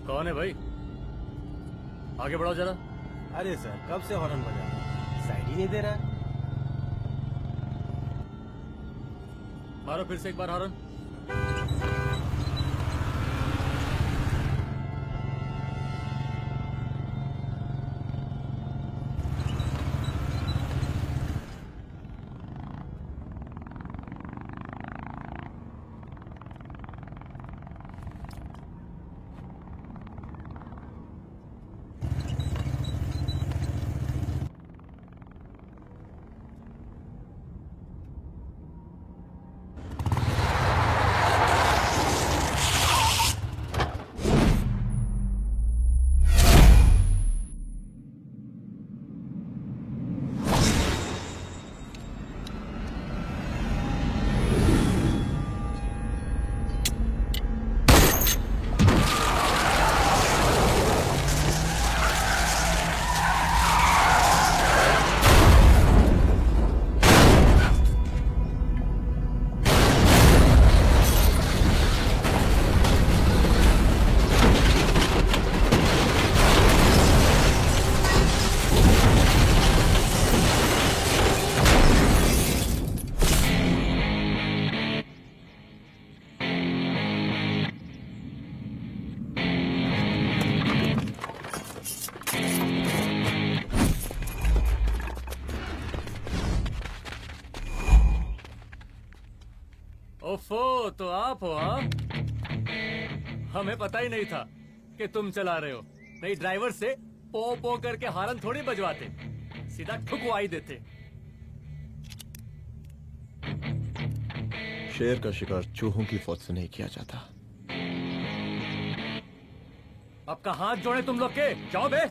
कौन है भाई? आगे बढ़ाओ जरा। अरे सर कब से हॉर्न बजा रहा है? साइड ही नहीं दे रहा है। मारो फिर से एक बार हॉर्न। ओफो, तो आप हो? हाँ, हमें पता ही नहीं था कि तुम चला रहे हो। नहीं ड्राइवर से पो पो करके हारन थोड़ी बजवाते, सीधा ठुकवा ही देते। शेर का शिकार चूहों की फौज से नहीं किया जाता। अब का हाथ जोड़े तुम लोग के, जाओ बे।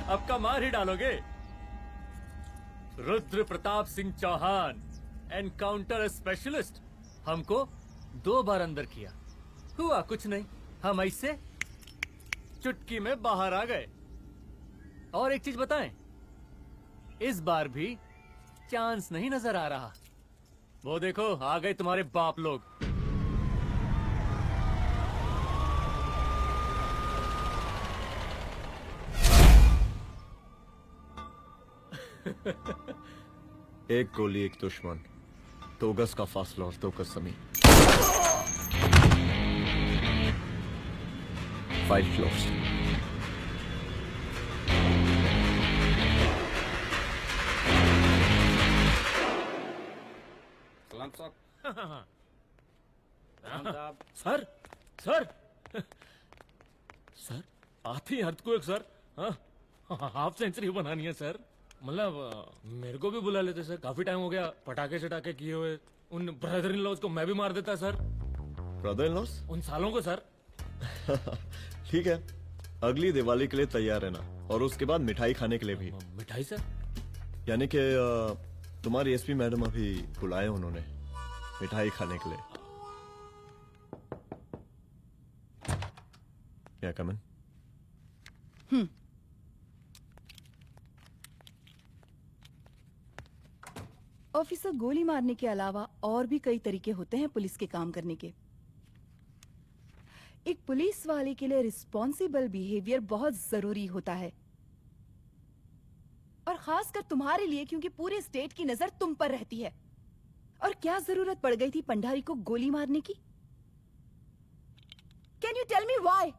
अब का मार ही डालोगे? रुद्र प्रताप सिंह चौहान, एनकाउंटर स्पेशलिस्ट, हमको 2 बार अंदर किया, हुआ कुछ नहीं। हम ऐसे चुटकी में बाहर आ गए। और एक चीज बताएं, इस बार भी चांस नहीं नजर आ रहा। वो देखो आ गए तुम्हारे बाप लोग। एक गोली एक दुश्मन, 2 गज का फासला और 2 गज जमीन। File closed. साहब सर सर सर आती अर्थक्वेक सर। हाफ सेंचुरी बनानी है सर। मतलब मेरे को भी बुला लेते सर, काफी टाइम हो गया पटाखे चटाखे किए हुए। उन ब्रदर इन लॉज को मैं भी मार देता सर, ब्रदर इन लॉस? उन सालों को सर। ठीक है, अगली दिवाली के लिए तैयार रहना, और उसके बाद मिठाई खाने के लिए भी। मिठाई सर? यानी कि तुम्हारी एसपी मैडम अभी बुलाए उन्होंने मिठाई खाने के लिए। क्या कमन? ऑफिसर, गोली मारने के अलावा और भी कई तरीके होते हैं पुलिस के काम करने के। एक पुलिस वाले के लिए रिस्पॉन्सिबल बिहेवियर बहुत जरूरी होता है, और खासकर तुम्हारे लिए, क्योंकि पूरे स्टेट की नजर तुम पर रहती है। और क्या जरूरत पड़ गई थी पंडारी को गोली मारने की? Can you tell me why?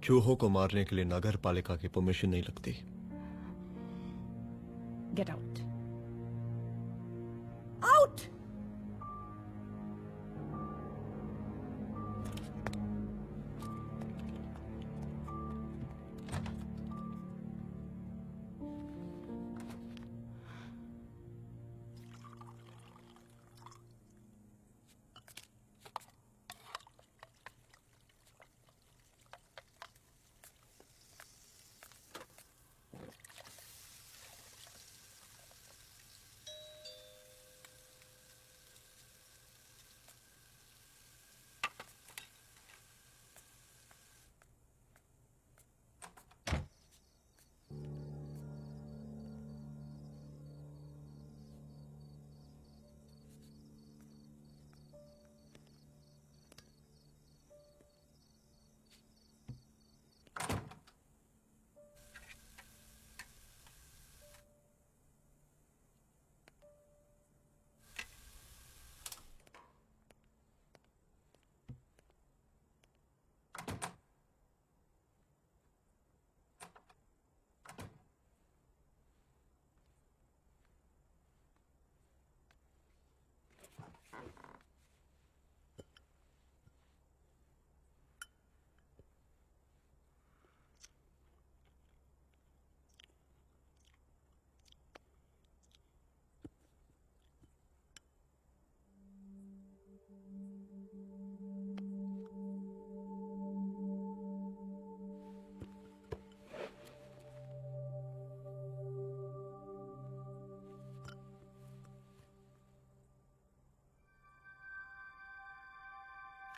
चूहों को मारने के लिए नगर पालिका की परमिशन नहीं लगती। Get out. Out!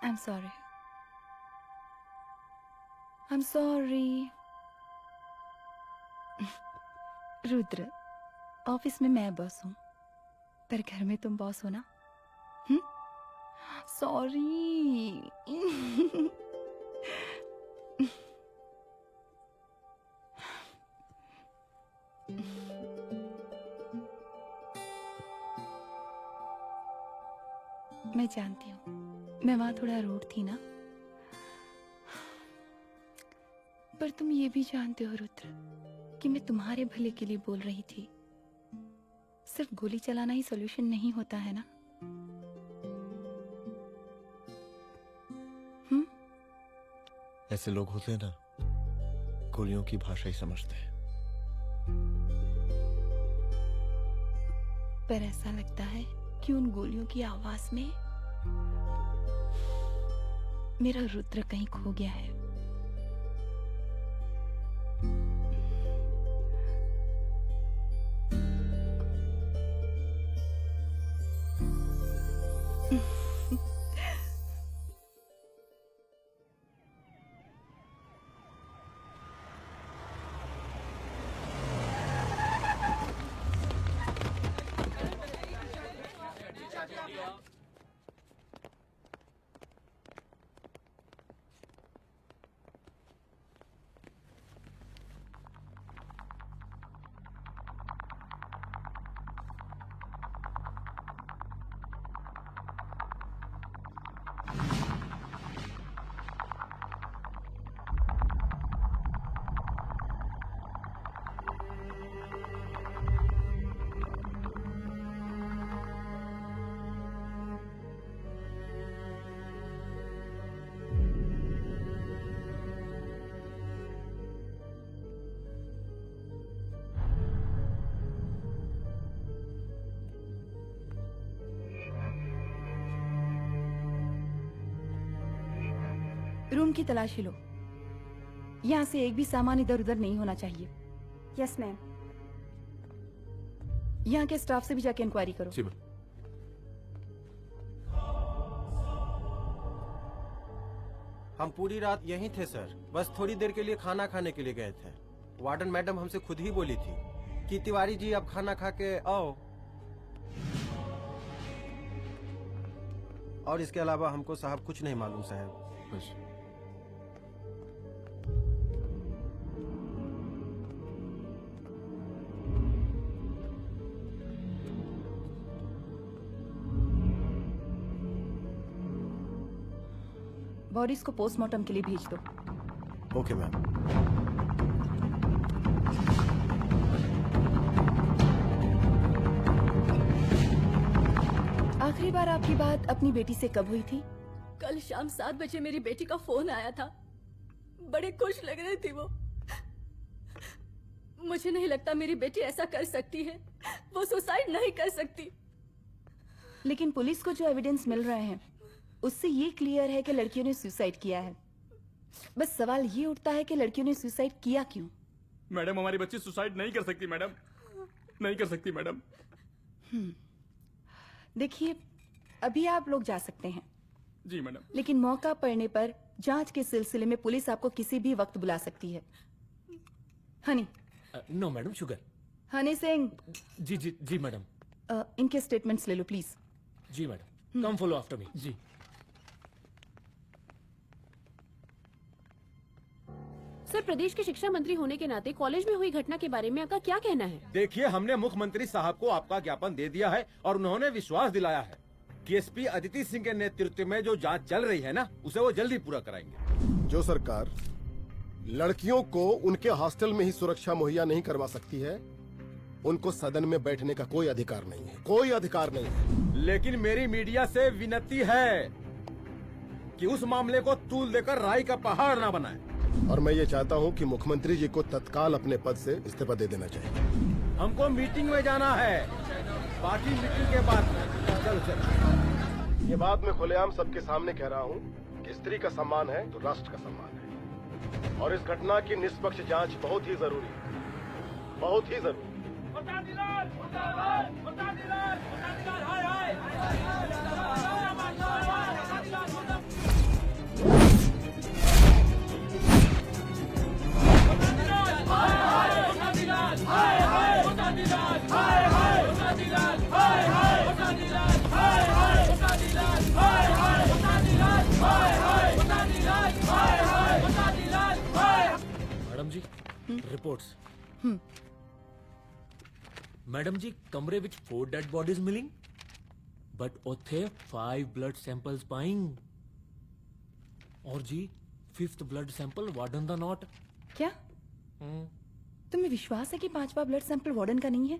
I'm sorry. I'm sorry. Rudra, office में मैं बॉस हूँ, पर घर में तुम बॉस हो ना? सॉरी। मैं जानती हूँ, मैं वहां थोड़ा रूड थी ना, पर तुम ये भी जानते हो रुद्र कि मैं तुम्हारे भले के लिए बोल रही थी। सिर्फ गोली चलाना ही सॉल्यूशन नहीं होता है ना। ऐसे लोग होते हैं ना, गोलियों की भाषा ही समझते हैं। पर ऐसा लगता है कि उन गोलियों की आवाज में मेरा रुद्र कहीं खो गया है। रूम की तलाशी लो। यहाँ से एक भी सामान इधर उधर नहीं होना चाहिए। Yes ma'am. यहाँ के स्टाफ से भी जाके इंक्वायरी करो। जी मैम। हम पूरी रात यहीं थे सर, बस थोड़ी देर के लिए खाना खाने के लिए गए थे। वार्डन मैडम हमसे खुद ही बोली थी कि तिवारी जी आप खाना खा के आओ, और इसके अलावा हमको साहब कुछ नहीं मालूम साहब। बस बॉडीज को पोस्टमार्टम के लिए भेज दो। Okay ma'am. आखिरी बार आपकी बात अपनी बेटी से कब हुई थी? कल शाम 7 बजे मेरी बेटी का फोन आया था। बड़े खुश लग रही थी वो। मुझे नहीं लगता मेरी बेटी ऐसा कर सकती है। वो सुसाइड नहीं कर सकती। लेकिन पुलिस को जो एविडेंस मिल रहे हैं उससे ये क्लियर है कि लड़कियों ने सुसाइड किया है। बस सवाल ये उठता है कि लड़कियों ने सुसाइड किया क्यों? मैडम हमारी बच्ची सुसाइड नहीं कर सकती मैडम, नहीं कर सकती मैडम। देखिए, अभी आप लोग जा सकते हैं। जी मैडम। लेकिन मौका पड़ने पर जांच के सिलसिले में पुलिस आपको किसी भी वक्त बुला सकती है। Honey. No madam, sugar. Honey Singh. जी जी जी मैडम। इनके स्टेटमेंट्स ले लो प्लीज। जी madam, come follow after me. जी। सर, प्रदेश के शिक्षा मंत्री होने के नाते कॉलेज में हुई घटना के बारे में आपका क्या कहना है? देखिए, हमने मुख्यमंत्री साहब को आपका ज्ञापन दे दिया है और उन्होंने विश्वास दिलाया है कि एसपी अदिति सिंह के नेतृत्व में जो जांच चल रही है ना, उसे वो जल्दी पूरा कराएंगे। जो सरकार लड़कियों को उनके हॉस्टल में ही सुरक्षा मुहैया नहीं करवा सकती है, उनको सदन में बैठने का कोई अधिकार नहीं है, कोई अधिकार नहीं है। लेकिन मेरी मीडिया से विनती है कि उस मामले को तूल देकर राई का पहाड़ ना बनाए। और मैं ये चाहता हूँ कि मुख्यमंत्री जी को तत्काल अपने पद से इस्तीफा दे देना चाहिए। हमको मीटिंग में जाना है, बाकी मीटिंग के बाद। चलो चलो। ये बात मैं खुलेआम सबके सामने कह रहा हूँ कि स्त्री का सम्मान है तो राष्ट्र का सम्मान है, और इस घटना की निष्पक्ष जांच बहुत ही जरूरी है, बहुत ही जरूरी। मैडम जी, रिपोर्ट्स। मैडम जी, कमरे विच 4 डेड बॉडीज मिलिंग, बट उथे 5 ब्लड सैंपल्स पाइंग। और जी 5th ब्लड सैंपल वार्डन दा नॉट। क्या तुम्हें विश्वास है कि 5वां ब्लड सैंपल वार्डन का नहीं है?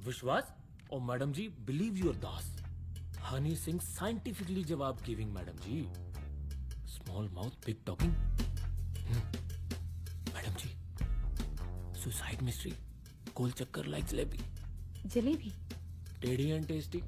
विश्वास? ओ मैडम जी, बिलीव योर दास। हनी सिंह साइंटिफिकली जवाब गिविंग मैडम जी। Small mouth big talking. Madam जी, सुसाइड मिस्ट्री, गोल चक्कर लाइक जलेबी। जलेबी टेढ़ी एंड टेस्टी।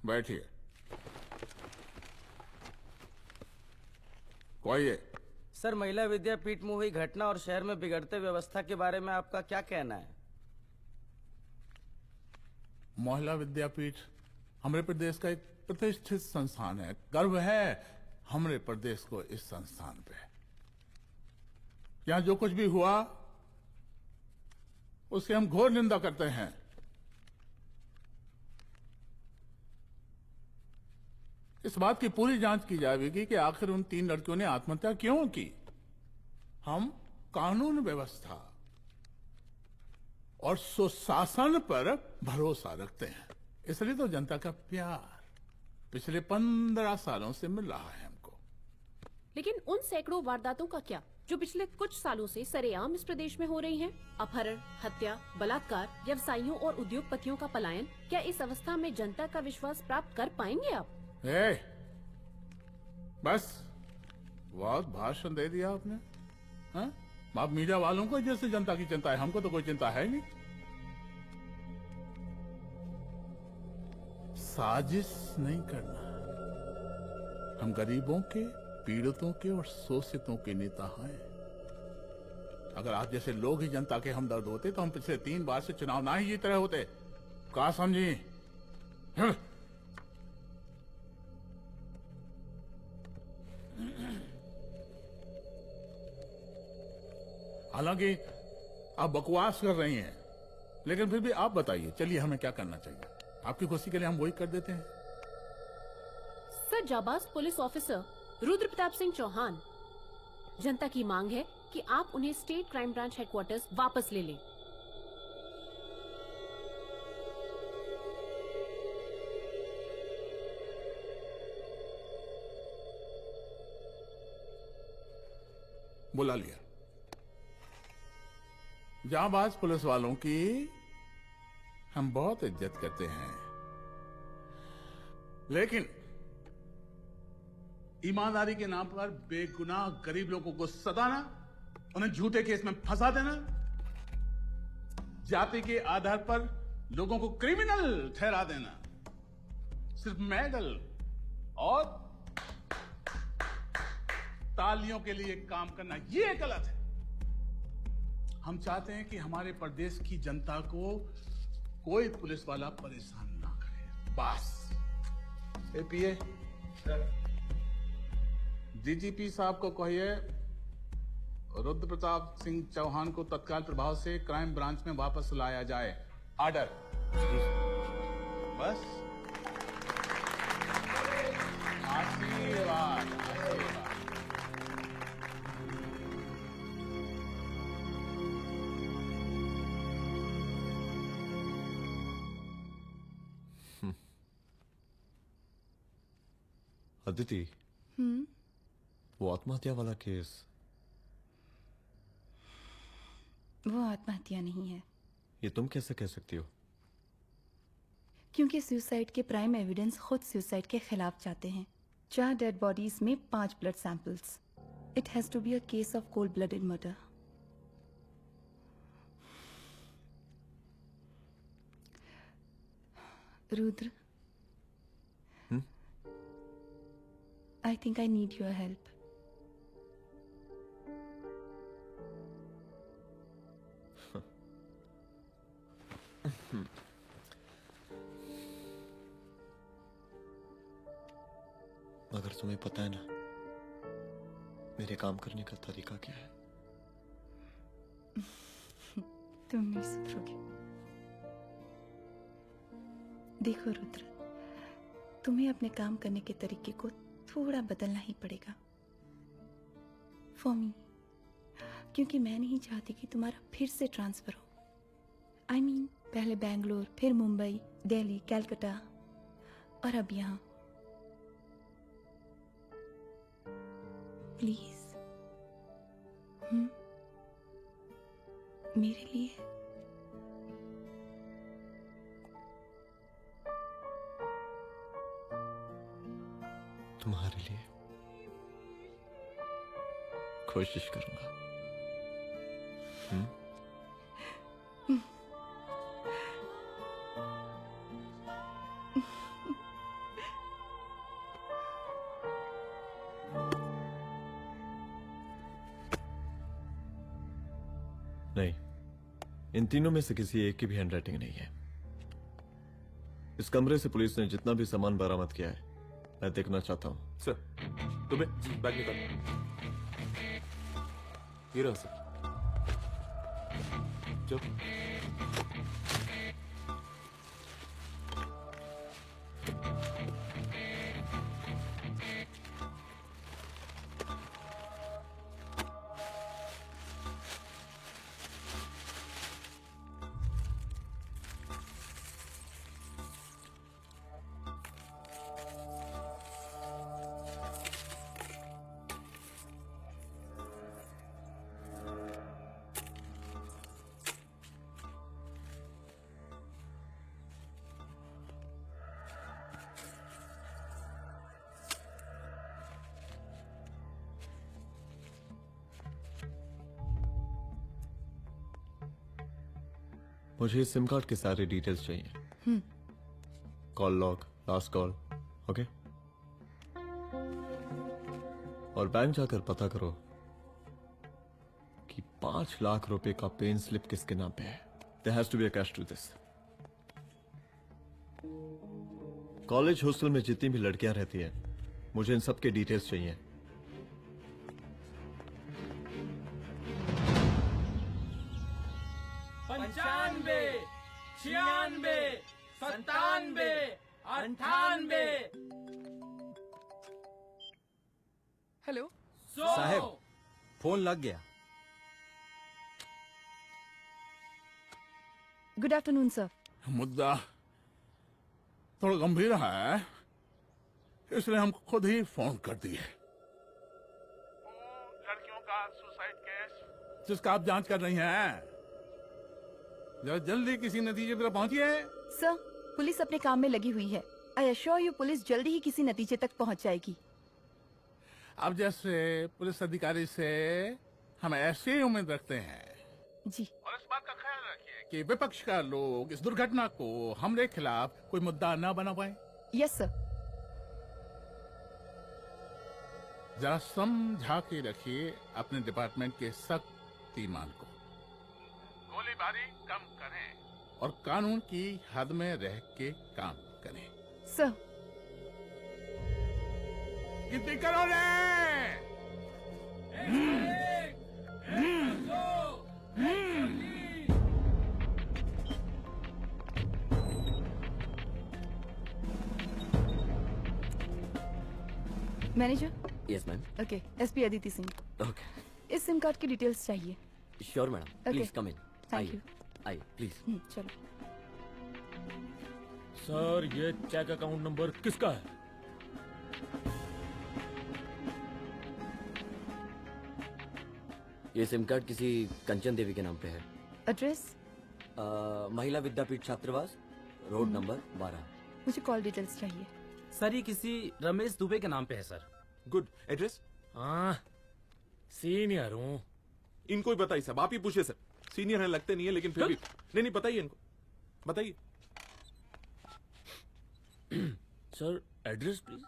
बैठिए। कोई सर, महिला विद्यापीठ में हुई घटना और शहर में बिगड़ते व्यवस्था के बारे में आपका क्या कहना है? महिला विद्यापीठ हमारे प्रदेश का एक प्रतिष्ठित संस्थान है। गर्व है हमारे प्रदेश को इस संस्थान पे। यहाँ जो कुछ भी हुआ उसकी हम घोर निंदा करते हैं। इस बात की पूरी जांच की जाएगी कि आखिर उन 3 लड़कियों ने आत्महत्या क्यों की। हम कानून व्यवस्था और सुशासन पर भरोसा रखते हैं, इसलिए तो जनता का प्यार, पिछले 15 सालों से मिल रहा है हमको। लेकिन उन सैकड़ों वारदातों का क्या जो पिछले कुछ सालों से सरेआम इस प्रदेश में हो रही हैं? अपहरण, हत्या, बलात्कार, व्यवसायियों और उद्योगपतियों का पलायन। क्या इस अवस्था में जनता का विश्वास प्राप्त कर पाएंगे आप? बस बहुत भाषण दे दिया आपने। हाँ? आप मीडिया वालों को जैसे जनता की चिंता है, हमको तो कोई चिंता है नहीं। साजिश नहीं करना। हम गरीबों के, पीड़ितों के और शोषितों के नेता हैं। अगर आप जैसे लोग ही जनता के हमदर्द होते तो हम पिछले 3 बार से चुनाव ना ही जीत रहे होते। क्या समझी? हालांकि आप बकवास कर रही हैं, लेकिन फिर भी आप बताइए, चलिए हमें क्या करना चाहिए? आपकी खुशी के लिए हम वही कर देते हैं। सर, जाबाज पुलिस ऑफिसर रुद्र प्रताप सिंह चौहान, जनता की मांग है कि आप उन्हें स्टेट क्राइम ब्रांच हेडक्वार्टर्स वापस ले लें। बुला लिया। जाबाज पुलिस वालों की हम बहुत इज्जत करते हैं, लेकिन ईमानदारी के नाम पर बेगुनाह गरीब लोगों को सताना, उन्हें झूठे केस में फंसा देना, जाति के आधार पर लोगों को क्रिमिनल ठहरा देना, सिर्फ मेडल और तालियों के लिए काम करना, ये गलत है। हम चाहते हैं कि हमारे प्रदेश की जनता को कोई पुलिस वाला परेशान ना करे, बस। एपीए डीजीपी साहब को कहिए रुद्र प्रताप सिंह चौहान को तत्काल प्रभाव से क्राइम ब्रांच में वापस लाया जाए। ऑर्डर। बस। आशीर्वाद, आशीर्वाद। अदिति, वो आत्महत्या वाला केस, वो आत्महत्या नहीं है। ये तुम कैसे कह सकती हो? क्योंकि सुसाइड के प्राइम एविडेंस खुद सुसाइड के खिलाफ जाते हैं। 4 डेड बॉडीज में 5 blood samples. It has to be a case of cold blooded murder. Rudra, I think I need your help. मगर तुम्हें पता है ना मेरे काम करने का तरीका क्या है? तुम नहीं सुधरोगे। देखो रुद्र, तुम्हें अपने काम करने के तरीके को थोड़ा बदलना ही पड़ेगा फॉर मी, क्योंकि मैं नहीं चाहती कि तुम्हारा फिर से ट्रांसफर हो। I mean, पहले बैंगलोर, फिर मुंबई, दिल्ली, कलकत्ता और अब यहाँ। प्लीज मेरे लिए। तुम्हारे लिए कोशिश करूंगा। नहीं, इन तीनों में से किसी एक की भी हैंडराइटिंग नहीं है। इस कमरे से पुलिस ने जितना भी सामान बरामद किया है मैं देखना चाहता हूं। सर, तुम्हें बैग निकाल। ये रहा सर। चल। मुझे इस सिम कार्ड के सारे डिटेल्स चाहिए। Call log, last call, okay? और बैंक जाकर पता करो कि 5 लाख रुपए का पेन स्लिप किसके नाम पे है। There has to be a cash to this. College hostel में जितनी भी लड़कियां रहती हैं, मुझे इन सब के डिटेल्स चाहिए। पंचानवे, 96, 97, 98। हेलो साहब, फोन लग गया। Good afternoon sir. मुद्दा थोड़ा गंभीर है, इसलिए हम खुद ही फोन कर दिए। लड़कियों का सुसाइड केस जिसका आप जांच कर रही हैं, जरा जल्दी किसी नतीजे पर पहुंचिए। सर, पुलिस अपने काम में लगी हुई है। आई एश्योर यू पुलिस जल्दी ही किसी नतीजे तक पहुंच जाएगी। अब जैसे पुलिस अधिकारी से हम ऐसी उम्मीद रखते हैं जी। और इस बात का ख्याल रखिए कि विपक्ष का लोग इस दुर्घटना को हमरे खिलाफ कोई मुद्दा न बना पाए। Yes sir. जरा समझा के रखिए अपने डिपार्टमेंट के शक्तिमान को। गोलीबारी कम करें और कानून की हद में रह के काम करें। सर। कितनी करो रे? Manager. Yes ma'am. Okay, SP Aditi Singh. Okay. इस सिम कार्ड की डिटेल्स चाहिए। Sure madam, please come in. Thank you. आइए प्लीज। चलो। सर, ये चेक अकाउंट नंबर किसका है? ये सिम कार्ड किसी कंचन देवी के नाम पे है। एड्रेस? महिला विद्यापीठ छात्रावास, रोड नंबर 12। मुझे कॉल डिटेल्स चाहिए। सर, ये किसी रमेश दुबे के नाम पे है सर। गुड। एड्रेस? हाँ, सीनियर हूँ। इनको ही बताइए साहब, आप ही पूछिए सर। सीनियर है लगते नहीं है, लेकिन फिर भी नहीं बताइए इनको, बताइए। Sir, address please.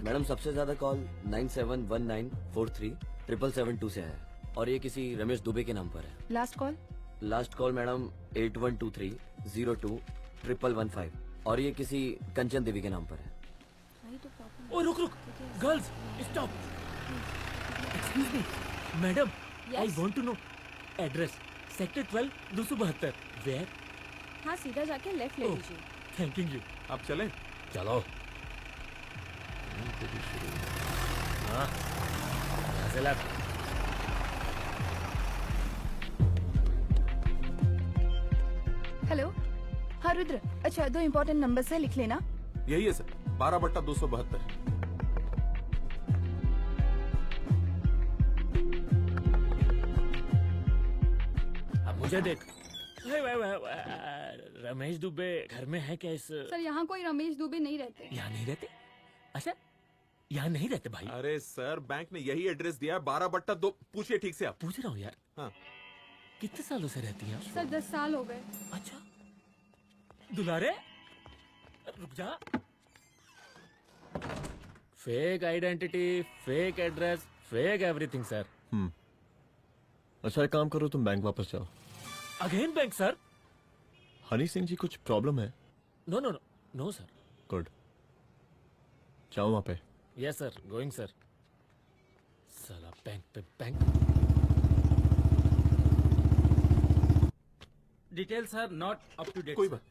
मैडम, सबसे ज्यादा कॉल 9719437772 से है और ये किसी रमेश दुबे के नाम पर है। Last call? Last call madam 8123021115 और ये किसी कंचन देवी के नाम पर है। ओ रुक, girls stop. Excuse me madam, I want to know address. Sector 12 272। Where? हाँ, सीधा जाके लेफ्ट ले लीजिए। Thank you. आप चलें? चलो। हाँ, यहाँ से लेफ्ट। हेलो। हाँ रुद्र, अच्छा 2 इम्पोर्टेंट नंबर्स है, लिख लेना। यही है सर, 12/272। अब मुझे देख। रमेश दुबे घर में है क्या? इस सर, यहाँ कोई रमेश दुबे नहीं रहते। यहाँ नहीं रहते? अच्छा, यहाँ नहीं रहते भाई? अरे सर, बैंक ने यही एड्रेस दिया है, 12/2। पूछिए ठीक से आप। पूछ रहा हूँ यार। हाँ। कितने सालों से रहती हैं? सर 10 साल हो गए। अच्छा, दुलारे रुक जा। Fake identity, fake address, fake everything sir. अच्छा, एक काम करो, तुम बैंक वापस जाओ। Again bank sir? Honey Singh ji, कुछ प्रॉब्लम है? No no no no sir. Good, जाओ वहां पे। Yes sir, going sir. साला बैंक पे bank. Details are not up to date. कोई बात।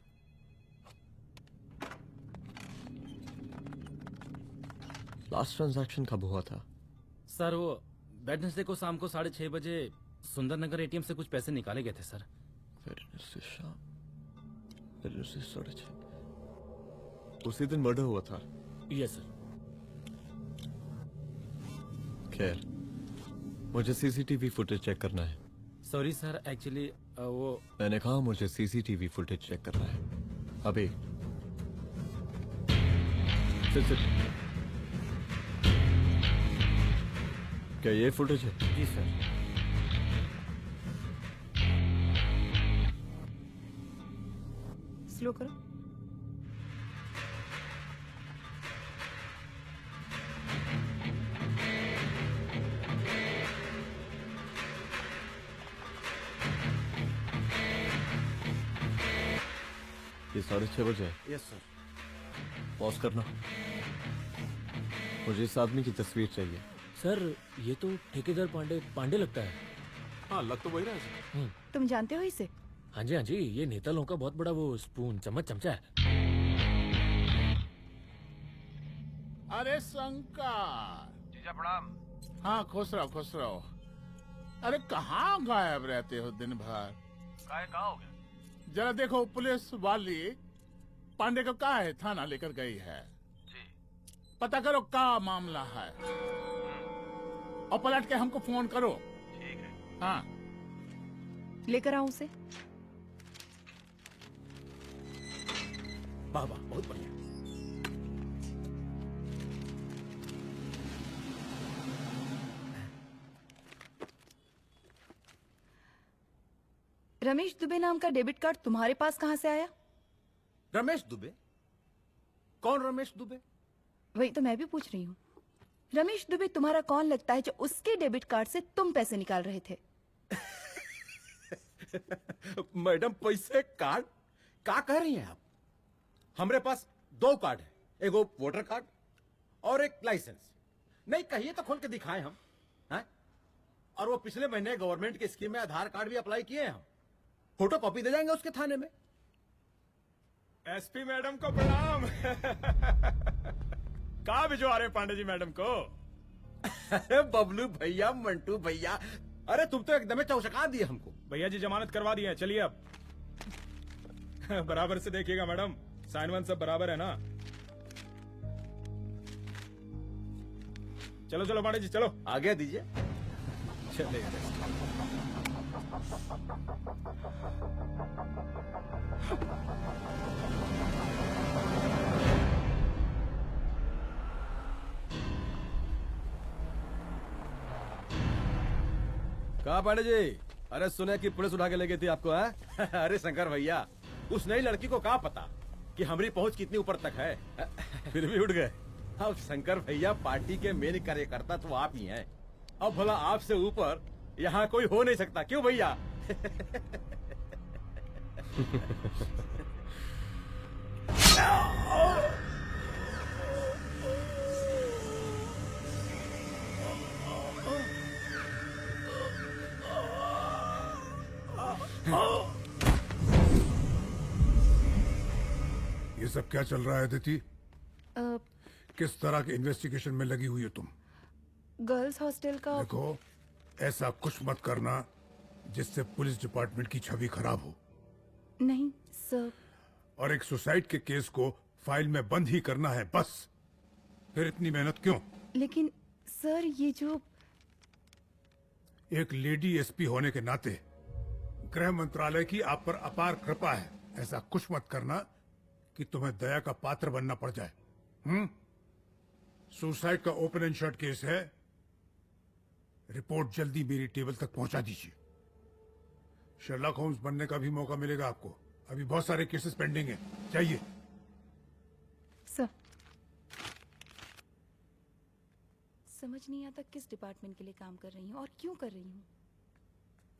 लास्ट ट्रांजैक्शन कब हुआ था? सर, वो वेडनेसडे को शाम को 6:30 बजे सुंदरनगर एटीएम से कुछ पैसे निकाले गए थे सर। वेडनेसडे शाम, वेडनेसडे 6:30। उसी दिन मर्डर हुआ था? Yes sir. खैर, मुझे सीसीटीवी फुटेज चेक करना है। सॉरी सर, एक्चुअली वो मैंने कहा मुझे सीसीटीवी फुटेज चेक करना है अभी। सिट। क्या ये फुटेज है? जी सर। स्लो करो। ये 6:30 बजे है। Yes sir. पॉज करना। मुझे इस आदमी की तस्वीर चाहिए। सर ये तो ठेकेदार पांडे लगता है। हाँ लग तो वही रहा है। तुम जानते हो इसे? हाँ जी ये नेता लोगों का बहुत बड़ा वो स्पून चमचा है। अरे शंकर। जीजा प्रणाम। हाँ खुश रहो। अरे कहाँ गायब रहते हो दिन भर? कहाँ हो गया? जरा देखो पुलिस वाली पांडे को कहा है थाना लेकर गई है। जी। पता करो क्या मामला है और पलट के हमको फोन करो। ठीक है। हाँ लेकर आओ उसे। वाह बहुत बढ़िया। रमेश दुबे नाम का डेबिट कार्ड तुम्हारे पास कहाँ से आया? रमेश दुबे? कौन रमेश दुबे? वही तो मैं भी पूछ रही हूँ। रमेश दुबे तुम्हारा कौन लगता है जो उसके डेबिट कार्ड से तुम पैसे निकाल रहे थे? मैडम पैसे कार्ड क्या कह रही हैं आप? हमारे पास 2 कार्ड है, एक वोटर कार्ड और एक लाइसेंस। नहीं कहिए तो खोल के दिखाएं हम हैं? और वो पिछले महीने गवर्नमेंट की स्कीम में आधार कार्ड भी अप्लाई किए हैं हम। फोटो कॉपी दे जाएंगे उसके थाने में। एसपी मैडम को प्रणाम। कहाँ भिजवा रहे पांडे जी मैडम को? अरे बबलू भैया, मंटू भैया, अरे तुम तो एकदम चौसका दिए हमको। भैया जी जमानत करवा दी है, चलिए अब। बराबर से देखिएगा मैडम, साइन वाइन सब बराबर है ना? चलो चलो पांडे जी चलो। आगे दीजिए। चलिए। कहा पांडे जी? अरे सुने कि पुलिस उठा के ले गई थी आपको है? अरे शंकर भैया, उस नई लड़की को क्या पता कि हमारी पहुंच कितनी ऊपर तक है। फिर भी उठ गए। अब शंकर भैया पार्टी के मेन कार्यकर्ता तो आप ही हैं। अब भला आपसे ऊपर यहाँ कोई हो नहीं सकता, क्यों भैया? ये सब क्या चल रहा है अदिति? किस तरह के इन्वेस्टिगेशन में लगी हुई हो तुम? गर्ल्स हॉस्टल का। देखो ऐसा कुछ मत करना जिससे पुलिस डिपार्टमेंट की छवि खराब हो। नहीं सर। और एक सुसाइड के केस को फाइल में बंद ही करना है बस। फिर इतनी मेहनत क्यों? लेकिन सर ये जो एक लेडी एसपी होने के नाते गृह मंत्रालय की आप पर अपार कृपा है। ऐसा कुछ मत करना कि तुम्हें दया का पात्र बनना पड़ जाए। सुसाइड का ओपन एंड शट केस है। रिपोर्ट जल्दी मेरी टेबल तक पहुंचा दीजिए। शर्लॉक होम्स बनने का भी मौका मिलेगा आपको। अभी बहुत सारे केसेस पेंडिंग हैं। चाहिए सर। समझ नहीं आता किस डिपार्टमेंट के लिए काम कर रही हूँ और क्यों कर रही हूँ।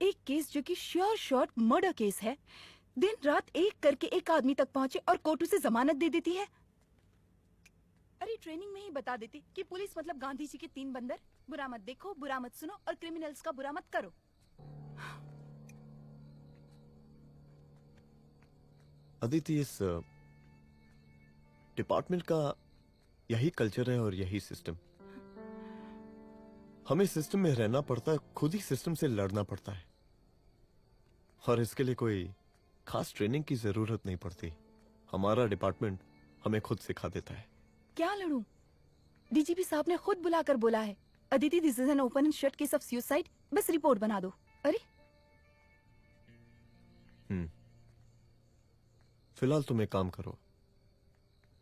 एक केस जो कि श्योर शॉट मर्डर केस है, दिन रात एक करके एक आदमी तक पहुंचे और कोर्ट उसे जमानत दे देती है। अरे ट्रेनिंग में ही बता देती कि पुलिस मतलब गांधी जी के 3 बंदर। बुरा मत देखो, बुरा मत सुनो और क्रिमिनल्स का बुरा मत करो। अदिति, इस डिपार्टमेंट का यही कल्चर है और यही सिस्टम। हमें सिस्टम में रहना पड़ता है, खुद ही सिस्टम से लड़ना पड़ता है। और इसके लिए कोई खास ट्रेनिंग की जरूरत नहीं पड़ती। हमारा डिपार्टमेंट हमें खुद सिखा देता है। क्या लड़ूं? डीजीपी साहब ने खुद बुलाकर बोला है, Aditi this is an open and shut case of suicide, बस रिपोर्ट बना दो। अरे फिलहाल तुम एक काम करो,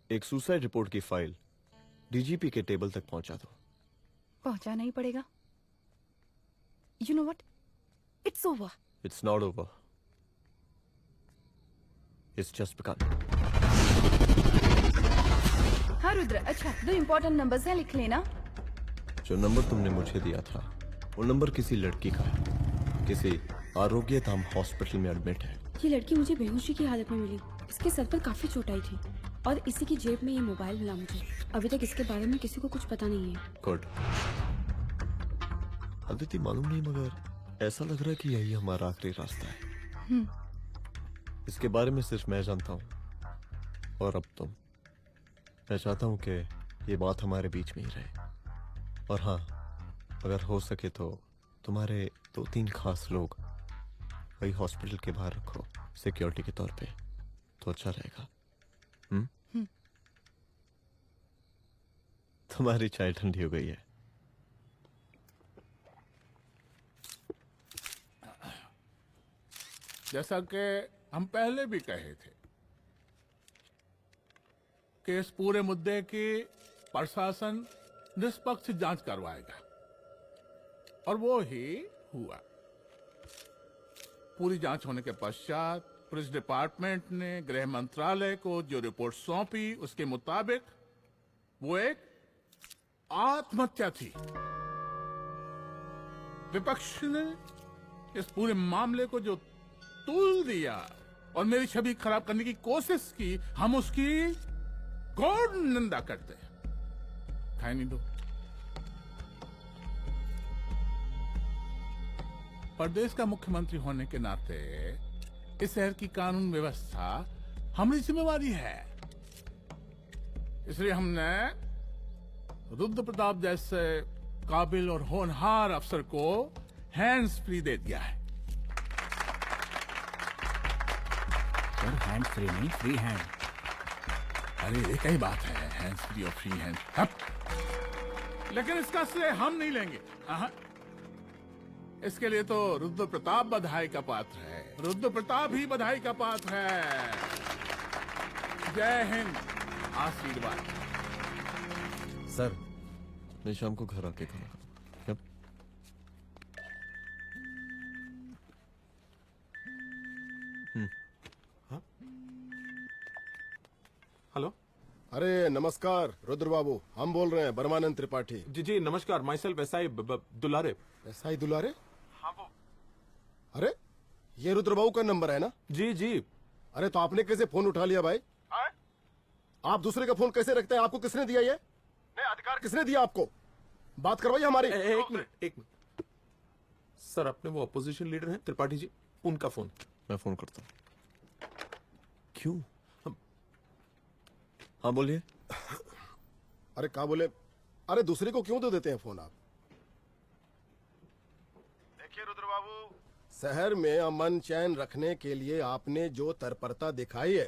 एक सुसाइड रिपोर्ट की फाइल डीजीपी के टेबल तक पहुंचा दो। पहुंचाना ही पड़ेगा। You know what, it's over. It's not over. It's just begun. हाँ रुद्र, अच्छा 2 इम्पोर्टेंट नंबर्स हैं, लिख लेना। जो नंबर तुमने मुझे दिया था वो नंबर किसी लड़की का है, किसी आरोग्य धाम हॉस्पिटल में एडमिट है। ये लड़की मुझे बेहोशी की हालत में मिली। इसके सर पर काफी चोट आई थी और इसी की जेब में ये मोबाइल मिला मुझे। अभी तक इसके बारे में किसी को कुछ पता नहीं है। गुड। अदिति मालूम नहीं, मगर ऐसा लग रहा है कि यही हमारा आखिरी रास्ता है। इसके बारे में सिर्फ मैं जानता हूँ और अब तुम। मैं चाहता हूँ कि ये बात हमारे बीच में ही रहे। और हाँ, अगर हो सके तो तुम्हारे 2-3 खास लोग वही हॉस्पिटल के बाहर रखो सिक्योरिटी के तौर पे, तो अच्छा रहेगा। तुम्हारी चाय ठंडी हो गई है। जैसा कि हम पहले भी कहे थे कि इस पूरे मुद्दे की प्रशासन निष्पक्ष जांच करवाएगा, और वो ही हुआ। पूरी जांच होने के पश्चात पुलिस डिपार्टमेंट ने गृह मंत्रालय को जो रिपोर्ट सौंपी उसके मुताबिक वो एक आत्महत्या थी। विपक्ष ने इस पूरे मामले को जो तूल दिया और मेरी छवि खराब करने की कोशिश की, हम उसकी घोर निंदा करते हैं। खाए नहीं दो। प्रदेश का मुख्यमंत्री होने के नाते इस शहर की कानून व्यवस्था हमारी जिम्मेवारी है। इसलिए हमने रुद्र प्रताप जैसे काबिल और होनहार अफसर को हैंड्स फ्री दे दिया है। सर हैंड फ्री नहीं, फ्री हैंड। अरे एक ही बात है, हैंड्स फ्री और फ्री हैंड। लेकिन इसका श्रेय हम नहीं लेंगे। इसके लिए तो रुद्र प्रताप बधाई का पात्र है। रुद्र प्रताप ही बधाई का पात्र है। जय हिंद। आशीर्वाद। सर, मैं शाम को घर आके खाना। हेलो। अरे नमस्कार रुद्र बाबू, हम बोल रहे हैं परमानंद त्रिपाठी। जी जी नमस्कार। My self SI Dulare. SI दुलारे? हाँ वो। अरे ये रुद्र बाबू का नंबर है ना? जी जी। अरे तो आपने कैसे फोन उठा लिया भाई? आप दूसरे का फोन कैसे रखते हैं? आपको किसने दिया ये? नहीं, अधिकार किसने दिया आपको? बात करवाइए हमारी। एक मिनट। सर अपने वो अपोजिशन लीडर हैं त्रिपाठी जी, उनका फोन। मैं फोन करता हूँ। क्यों? हाँ बोलिए। अरे क्या बोले? अरे दूसरे को क्यों दे देते हैं फोन आप? देखिए रुद्र बाबू, शहर में अमन चैन रखने के लिए आपने जो तत्परता दिखाई है।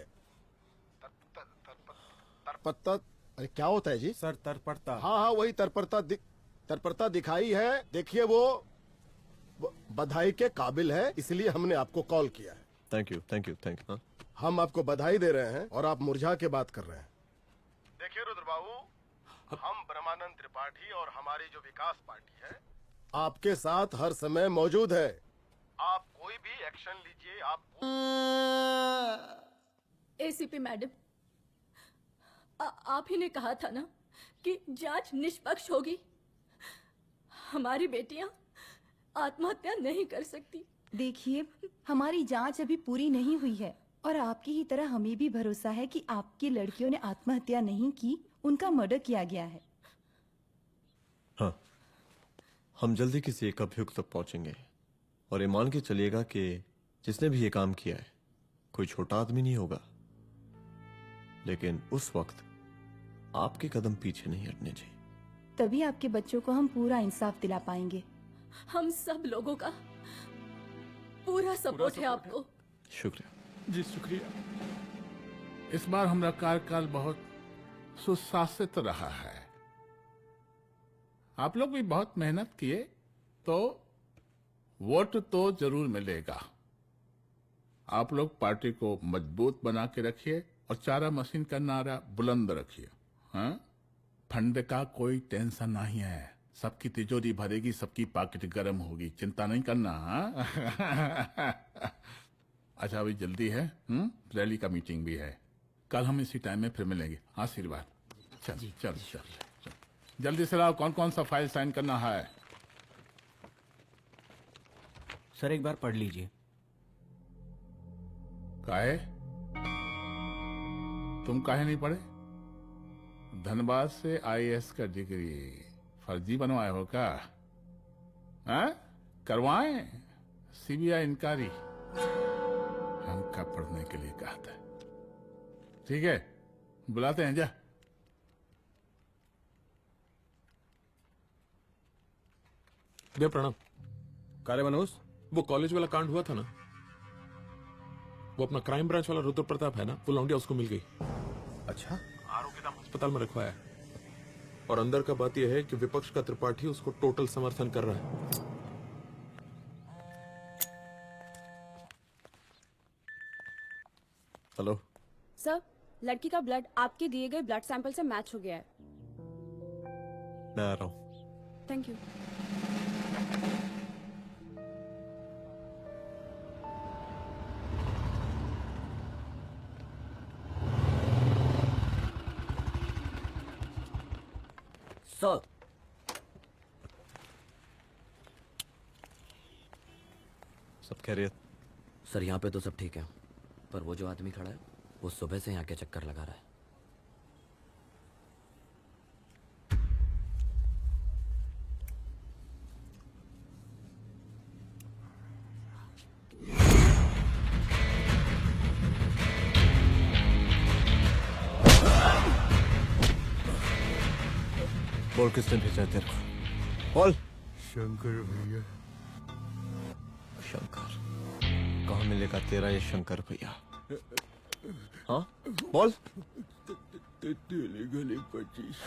तत्परता? अरे क्या होता है जी? सर तत्परता। हाँ हाँ वही तत्परता दिखाई है। देखिए वो बधाई के काबिल है, इसलिए हमने आपको कॉल किया है। Thank you. हम आपको बधाई दे रहे हैं और आप मुरझा के बात कर रहे हैं। देखिए रुद्र बाबू, हम ब्रह्मानंद त्रिपाठी और हमारी जो विकास पार्टी है आपके साथ हर समय मौजूद है। आप कोई भी एक्शन लीजिए। आप एसीपी मैडम, आप ही ने कहा था ना कि जांच निष्पक्ष होगी। हमारी बेटियां आत्महत्या नहीं कर सकती। देखिए, हमारी जांच अभी पूरी नहीं हुई है और आपकी ही तरह हमें भी भरोसा है कि आपकी लड़कियों ने आत्महत्या नहीं की, उनका मर्डर किया गया है। हाँ, हम जल्दी किसी एक अभियुक्त तक पहुंचेंगे और ये मान के चलिएगा कि जिसने भी ये काम किया है कोई छोटा आदमी नहीं होगा। लेकिन उस वक्त आपके कदम पीछे नहीं हटने चाहिए। तभी आपके बच्चों को हम पूरा इंसाफ दिला पाएंगे। हम सब लोगों का पूरा सपोर्ट है आपको। शुक्रिया जी, शुक्रिया। इस बार हमारा कार्यकाल बहुत सुशासित रहा है। आप लोग भी बहुत मेहनत किए, तो वोट तो जरूर मिलेगा। आप लोग पार्टी को मजबूत बना के रखिए और चारा मशीन का नारा बुलंद रखिए। हाँ, फंड का कोई टेंशन नहीं है। सबकी तिजोरी भरेगी, सबकी पॉकेट गर्म होगी, चिंता नहीं करना। हाँ? अच्छा अभी जल्दी है, रैली का मीटिंग भी है। कल हम इसी टाइम में फिर मिलेंगे। आशीर्वाद। चल चल चल चल जल्दी से लाओ, कौन कौन सा फाइल साइन करना है। सर एक बार पढ़ लीजिए। काहे? तुम काहे नहीं पढ़े? धनबाद से आईएएस का डिग्री फर्जी बनवाए हो क्या? हाँ? करवाएं सीबीआई इंक्वायरी। हमका पढ़ने के लिए कहा था। ठीक है, बुलाते हैं। जा भैया प्रणाम। काले मनोज, वो कॉलेज वाला कांड हुआ था ना, वो अपना क्राइम ब्रांच वाला रुद्र प्रताप है ना, वो लौंडिया उसको मिल गई। अच्छा? आरोग्यधाम अस्पताल में रखवाया है। और अंदर का बात यह है कि विपक्ष का त्रिपाठी उसको टोटल समर्थन कर रहा है। हेलो सर, लड़की का ब्लड आपके दिए गए ब्लड सैंपल से मैच हो गया है। मैं आ रहा हूँ। Thank you. सर, सब खैरियत? सर यहाँ पे तो सब ठीक है, पर वो जो आदमी खड़ा है वो सुबह से यहाँ के चक्कर लगा रहा है। बोल किसने भेजा है तेरे को? बोल। शंकर भैया। शंकर? कहाँ मिलेगा तेरा ये शंकर भैया? हाँ बोल। गली 25।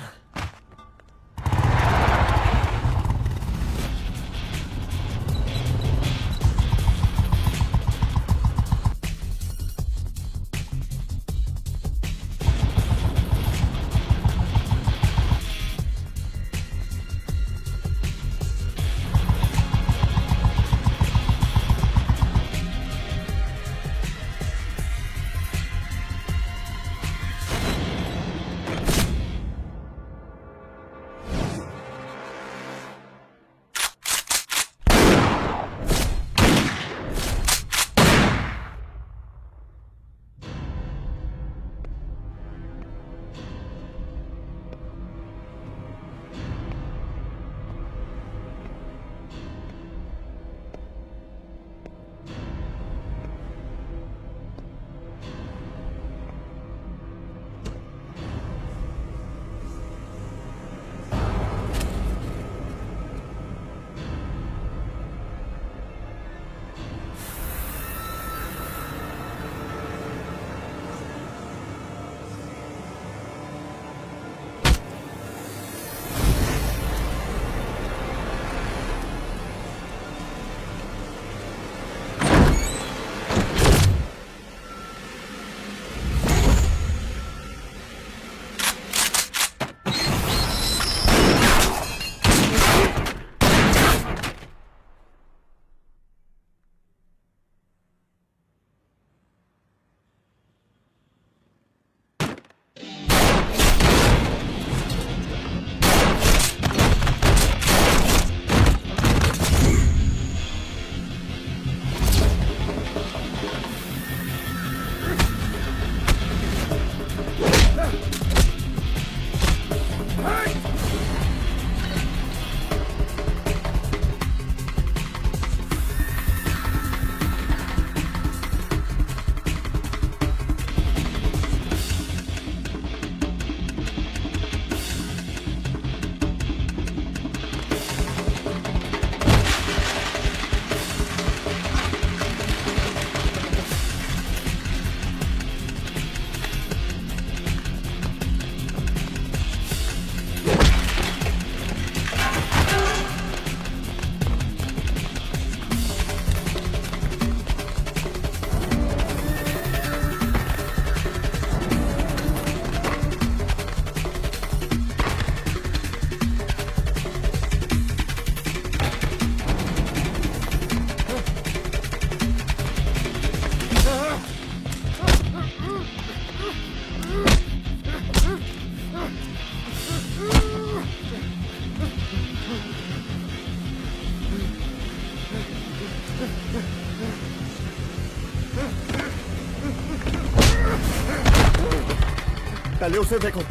पहले उसे देखो।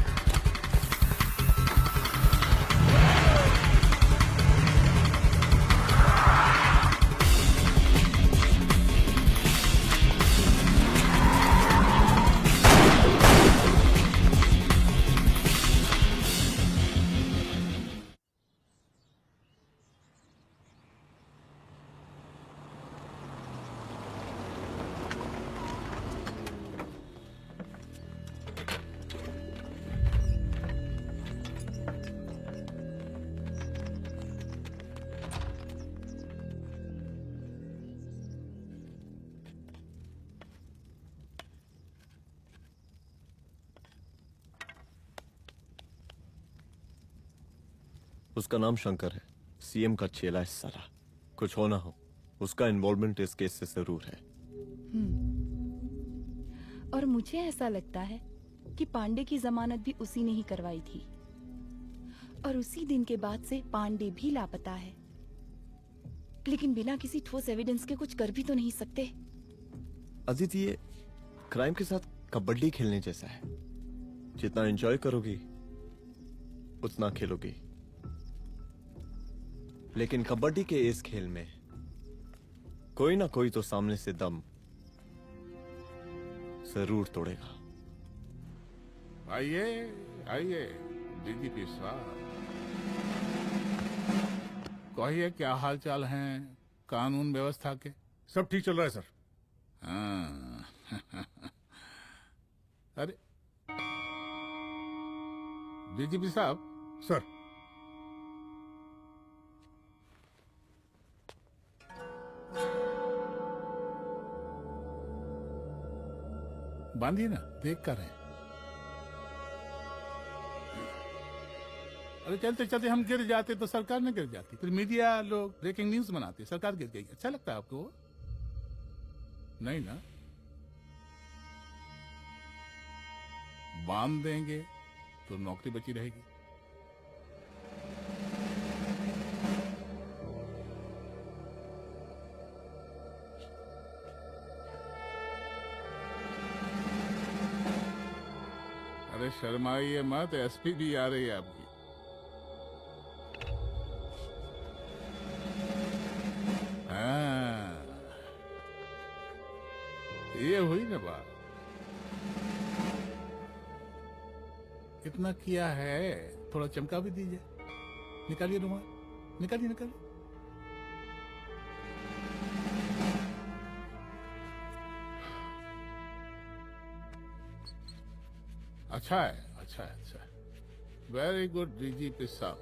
उसका नाम शंकर है, सीएम का चेला है साला। कुछ हो ना हो, उसका इन्वॉल्वमेंट इस केस से जरूर है। और मुझे ऐसा लगता है कि पांडे की जमानत भी उसी ने ही करवाई थी, और उसी दिन के बाद से पांडे भी लापता है। लेकिन बिना किसी ठोस एविडेंस के कुछ कर भी तो नहीं सकते। अदिति, ये क्राइम के साथ कबड्डी खेलने जैसा है। जितना एंजॉय करोगी उतना खेलोगी, लेकिन कबड्डी के इस खेल में कोई ना कोई तो सामने से दम जरूर तोड़ेगा। आइए आइए डीजीपी साहब, कहिए क्या हाल चाल हैं कानून व्यवस्था के? सब ठीक चल रहा है सर। हाँ। अरे डीजीपी साहब। सर। बांधिए ना, देख कर है। अरे चलते चलते हम गिर जाते तो सरकार न गिर जाती, फिर मीडिया लोग ब्रेकिंग न्यूज बनाते, सरकार गिर गई। अच्छा लगता है आपको? नहीं ना? बांध देंगे तो नौकरी बची रहेगी। अरे शर्माइए मत, एसपी भी आ रही है आपकी। हाँ, ये हुई ना बात। कितना किया है, थोड़ा चमका भी दीजिए। निकालिए रुमाल, निकालिए निकालिए। अच्छा है, अच्छा है, अच्छा है। वेरी गुड डीजीपी साहब,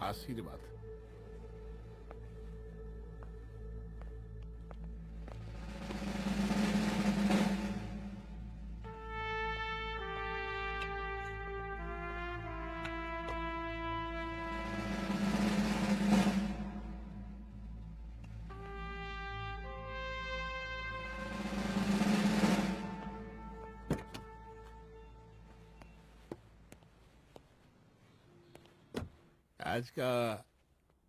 आशीर्वाद। आज का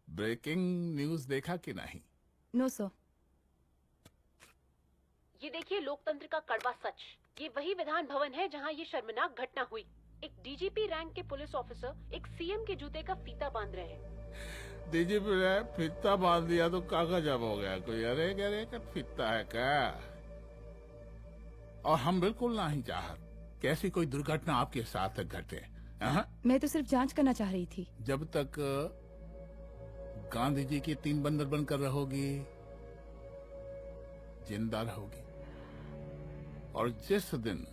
ब्रेकिंग न्यूज देखा कि नहीं? No sir. ये देखिए लोकतंत्र का कड़वा सच। ये वही विधान भवन है जहां ये शर्मनाक घटना हुई। एक डीजीपी रैंक के पुलिस ऑफिसर एक सीएम के जूते का फीता बांध रहे हैं। डीजीपी ने फीता बांध दिया तो काका जब हो गया कोई? अरे गरे का फीता है क्या? और हम बिल्कुल नहीं चाहते कि ऐसी कोई दुर्घटना आपके साथ घटे। मैं तो सिर्फ जांच करना चाह रही थी। जब तक गांधी जी की 3 बंदर बनकर रहोगी, जिंदा रहोगी। और जिस दिन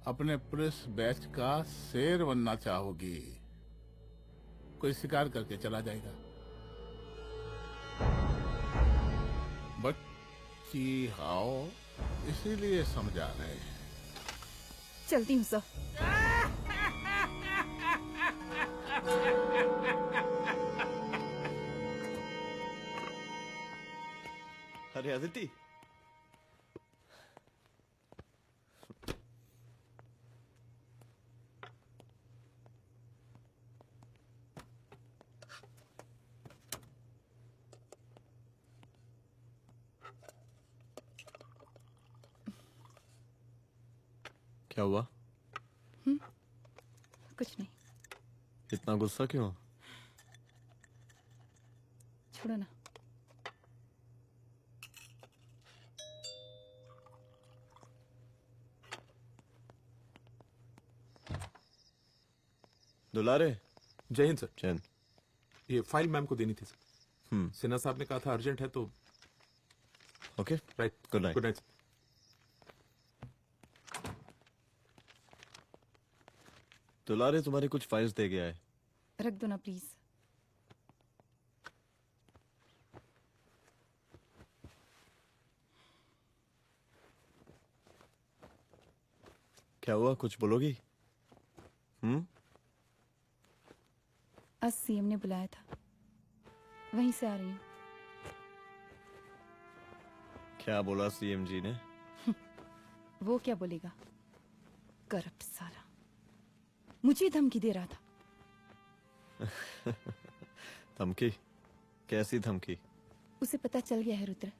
अपने पुलिस बैच का शेर बनना चाहोगी, कोई शिकार करके चला जाएगा। बच्ची हाओ, इसीलिए समझा रहे हैं। चलती हूँ सर। अरे अदिति, क्या हुआ? कुछ नहीं। इतना गुस्सा क्यों? छोड़ो ना। दुलारे। जय हिंद सर। जय हिंद। ये फाइल मैम को देनी थी सर। सिन्हा साहब ने कहा था अर्जेंट है तो। Okay right. Good night. Good night. दुलारे तुम्हारी कुछ फाइल्स दे गया है। रख दो ना प्लीज। क्या हुआ, कुछ बोलोगी? आज सीएम ने बुलाया था, वहीं से आ रही हूँ। क्या बोला सीएम जी ने? वो क्या बोलेगा, करप्ट साला, मुझे धमकी दे रहा था। धमकी? कैसी धमकी? उसे पता चल गया है रुद्र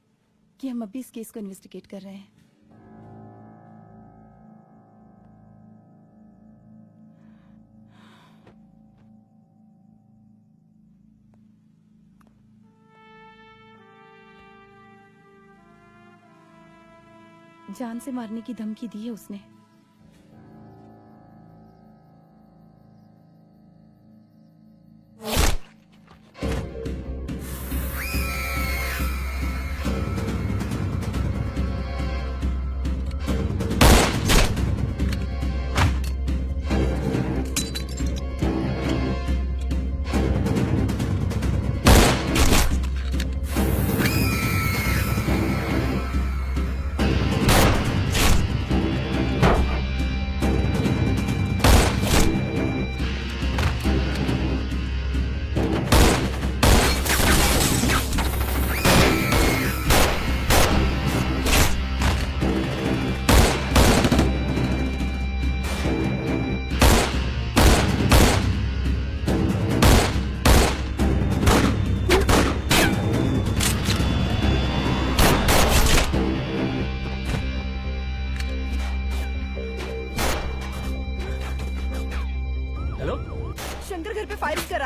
कि हम अभी इस केस को इन्वेस्टिगेट कर रहे हैं। जान से मारने की धमकी दी है उसने।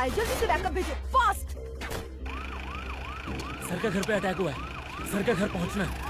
जल्दी से बैकअप भेजो, फास्ट। सर का घर पे अटैक हुआ है, सर का घर पहुंचना है।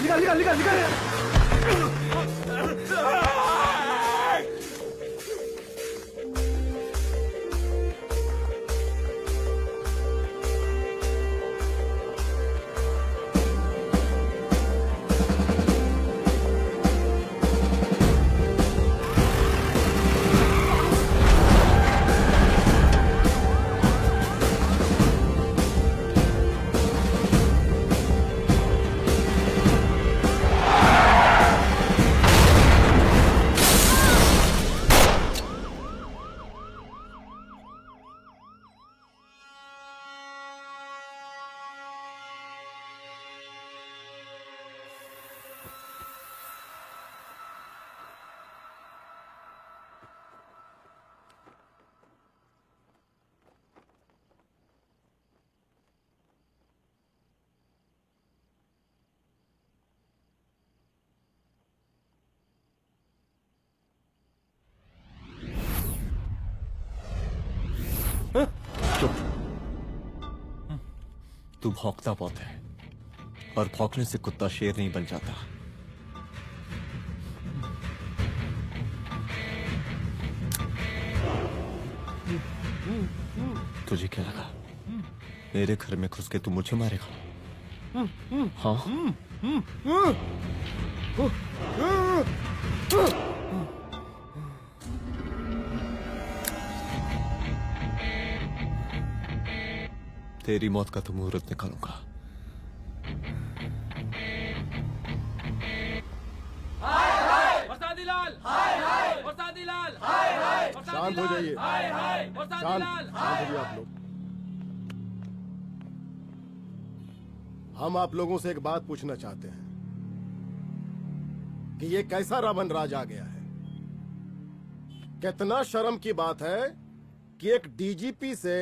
निकाल निकाल निकाल निकाल। चुप। तू भौंकता बहुत है, और भौंकने से कुत्ता शेर नहीं बन जाता। तुझे क्या लगा मेरे घर में घुस के तू मुझे मारेगा? हाँ? तेरी मौत का तो मुहूर्त निकालूंगा। शांत हो जाइए, शांत हो जाइए आप लोग। हम आप लोगों से एक बात पूछना चाहते हैं कि ये कैसा रावण राज आ गया है। कितना शर्म की बात है कि एक डीजीपी से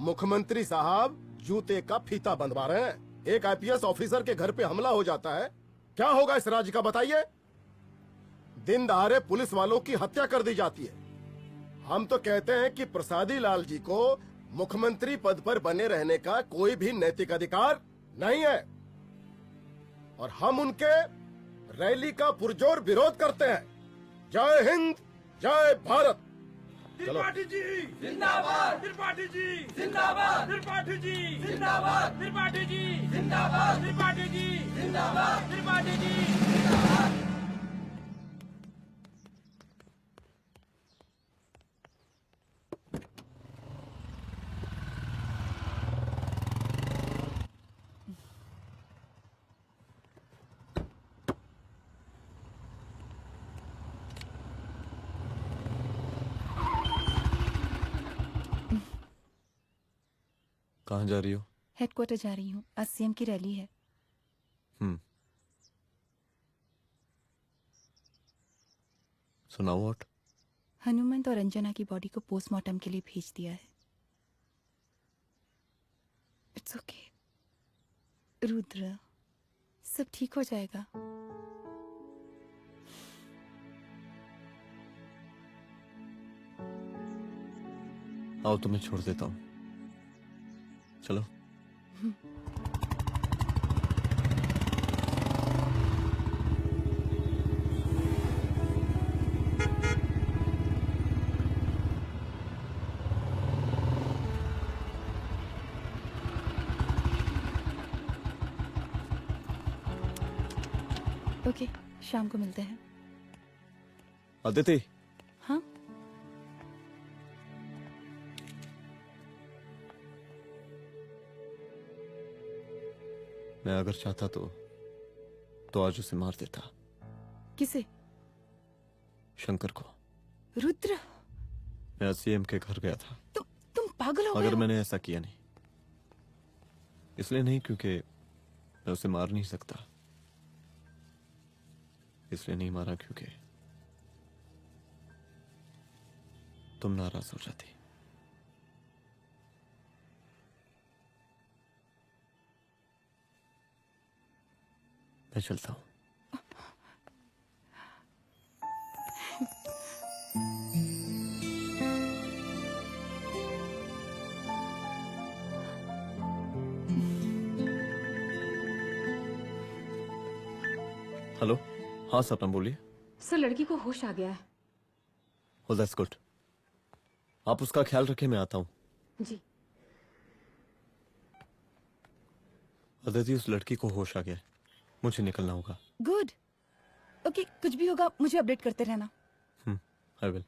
मुख्यमंत्री साहब जूते का फीता बंधवा रहे हैं। एक आईपीएस ऑफिसर के घर पे हमला हो जाता है, क्या होगा इस राज्य का बताइए? दिन दहाड़े पुलिस वालों की हत्या कर दी जाती है। हम तो कहते हैं कि प्रसादी लाल जी को मुख्यमंत्री पद पर बने रहने का कोई भी नैतिक अधिकार नहीं है, और हम उनके रैली का पुरजोर विरोध करते हैं। जय हिंद, जय भारत। त्रिपाठी जी जिंदाबाद, त्रिपाठी जी जिंदाबाद, त्रिपाठी जी जिंदाबाद, त्रिपाठी जी जिंदाबाद, त्रिपाठी जी जिंदाबाद, त्रिपाठी जी जिंदाबाद। कहाँ जा रही हो? हेडक्वार्टर जा रही हूँ, आज सीएम की रैली है। सुनाओ व्हाट? हनुमंत और अंजना की बॉडी को पोस्टमार्टम के लिए भेज दिया है। इट्स ओके रुद्र, सब ठीक हो जाएगा। आओ तुम्हें छोड़ देता हूँ, चलो। ओके, शाम को मिलते हैं। अदिति। हाँ? मैं अगर चाहता तो आज उसे मार देता। किसे? शंकर को। रुद्र, मैं सीएम के घर गया था। तुम पागल हो गए मगर हो? मैंने ऐसा किया नहीं। इसलिए नहीं क्योंकि मैं उसे मार नहीं सकता, इसलिए नहीं मारा क्योंकि तुम नाराज हो जाती। मैं चलता हूं। हेलो, हाँ सपना बोलिए। सर, लड़की को होश आ गया है। Oh, that's good. आप उसका ख्याल रखें, मैं आता हूँ। जी। अदिति, उस लड़की को होश आ गया है, मुझे निकलना होगा। गुड। ओके, कुछ भी होगा मुझे अपडेट करते रहना। I will.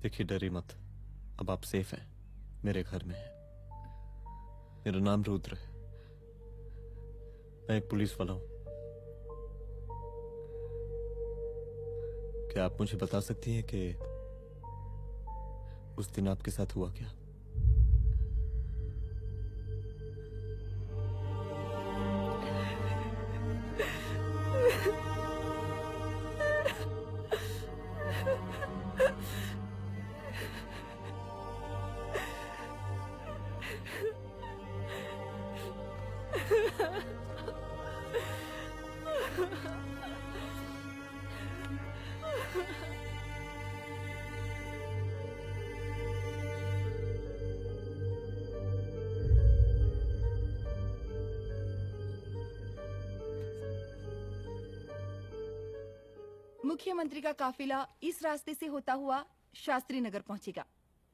देखिए, डरिए मत, अब आप सेफ हैं, मेरे घर में हैं। मेरा नाम रुद्र है, मैं एक पुलिस वाला हूं। क्या आप मुझे बता सकती हैं कि उस दिन आपके साथ हुआ क्या? मुख्यमंत्री का काफिला इस रास्ते से होता हुआ शास्त्री नगर पहुंचेगा।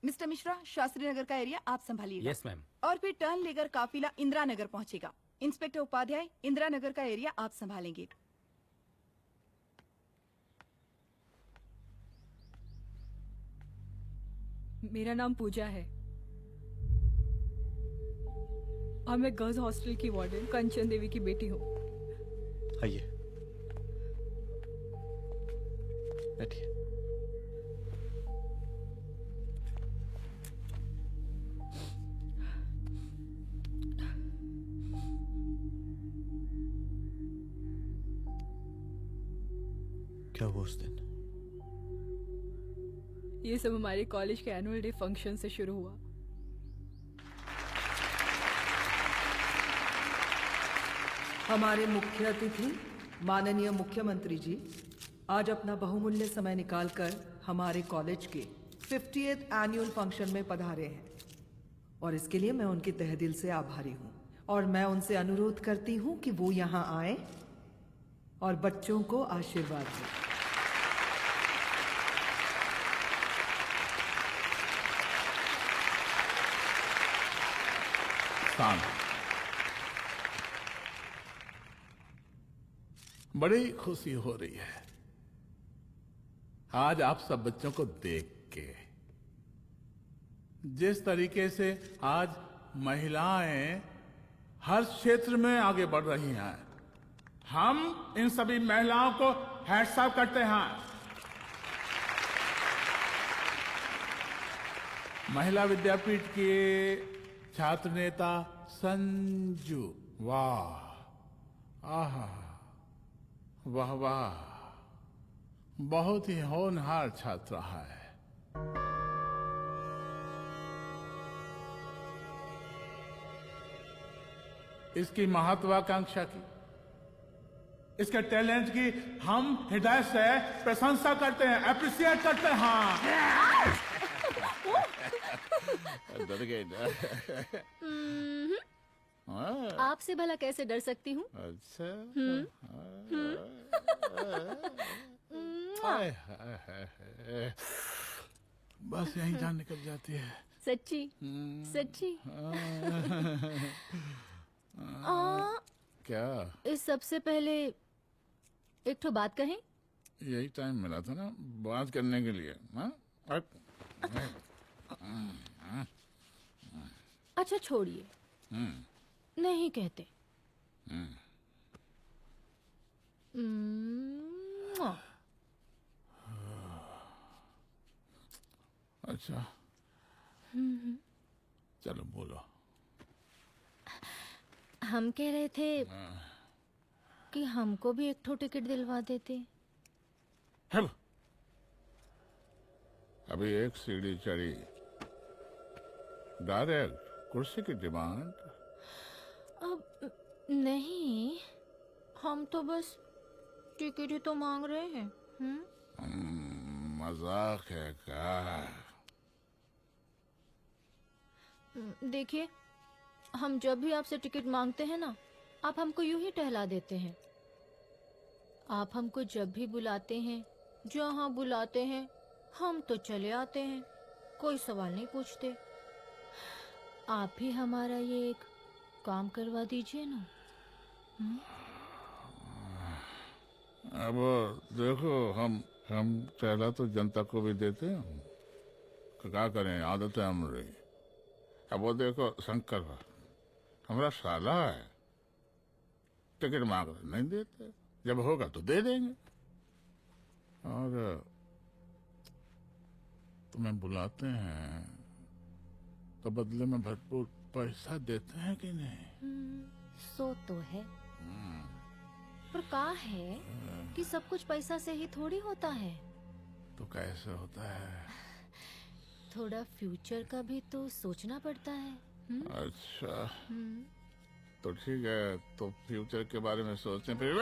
मिस्टर मिश्रा, शास्त्री नगर का एरिया आप संभालिएगा। Yes ma'am. और फिर टर्न लेकर काफिला इंदिरा नगर पहुंचेगा। इंस्पेक्टर उपाध्याय, इंदिरा नगर का एरिया आप संभालेंगे। मेरा नाम पूजा है और मैं गर्ल्स हॉस्टल की वार्डन कंचन देवी की बेटी हूँ। आइए, बैठिए। क्या हुआ उस दिन? ये सब हमारे कॉलेज के एनुअल डे फंक्शन से शुरू हुआ। हमारे मुख्य अतिथि माननीय मुख्यमंत्री जी आज अपना बहुमूल्य समय निकालकर हमारे कॉलेज के 50th एनुअल फंक्शन में पधारे हैं और इसके लिए मैं उनके तहे दिल से आभारी हूँ और मैं उनसे अनुरोध करती हूँ कि वो यहाँ आए और बच्चों को आशीर्वाद दें। बड़ी खुशी हो रही है आज आप सब बच्चों को देख के। जिस तरीके से आज महिलाएं हर क्षेत्र में आगे बढ़ रही हैं, हम इन सभी महिलाओं को हैट्स ऑफ करते हैं। महिला विद्यापीठ के छात्र नेता संजू, वाह, आहा, वाह वाह, बहुत ही होनहार छात्र है। इसकी महत्वाकांक्षा की, इसके टैलेंट की हम हृदय से प्रशंसा करते हैं, अप्रिशिएट करते हैं। डर गई ना? आपसे भला कैसे डर सकती हूँ? अच्छा। बस यहीं जान निकल जाती है। सच्ची सच्ची। क्या? इस सबसे पहले एक ठो बात कहें? यही टाइम मिला था ना बात करने के लिए। अच्छा छोड़िए, नहीं कहते। अच्छा चलो बोलो। हम कह रहे थे कि हमको भी एक ठो टिकट दिलवा देते। अभी एक सीढ़ी चढ़ी, डायरेक्ट कुर्सी की डिमांड? अब नहीं, हम तो बस टिकट ही तो मांग रहे हैं। मजाक है क्या? देखिए, हम जब भी आपसे टिकट मांगते हैं ना, आप हमको यूं ही टहला देते हैं। आप हमको जब भी बुलाते हैं, जहाँ बुलाते हैं, हम तो चले आते हैं, कोई सवाल नहीं पूछते। आप भी हमारा ये एक काम करवा दीजिए ना। अब देखो, हम टहला तो जनता को भी देते हैं, क्या करें, आदत है हमारी। अब वो देखो शंकर हमारा साला है, टिकट मांग रहे नहीं देते, जब होगा तो दे देंगे। और तुम्हें बुलाते हैं तो बदले में भरपूर पैसा देते हैं कि नहीं? सो तो है, पर कहा है कि सब कुछ पैसा से ही थोड़ी होता है। तो कैसे होता है? थोड़ा फ्यूचर का भी तो सोचना पड़ता है। अच्छा तो ठीक है, तो फ्यूचर के बारे में सोचें फिर।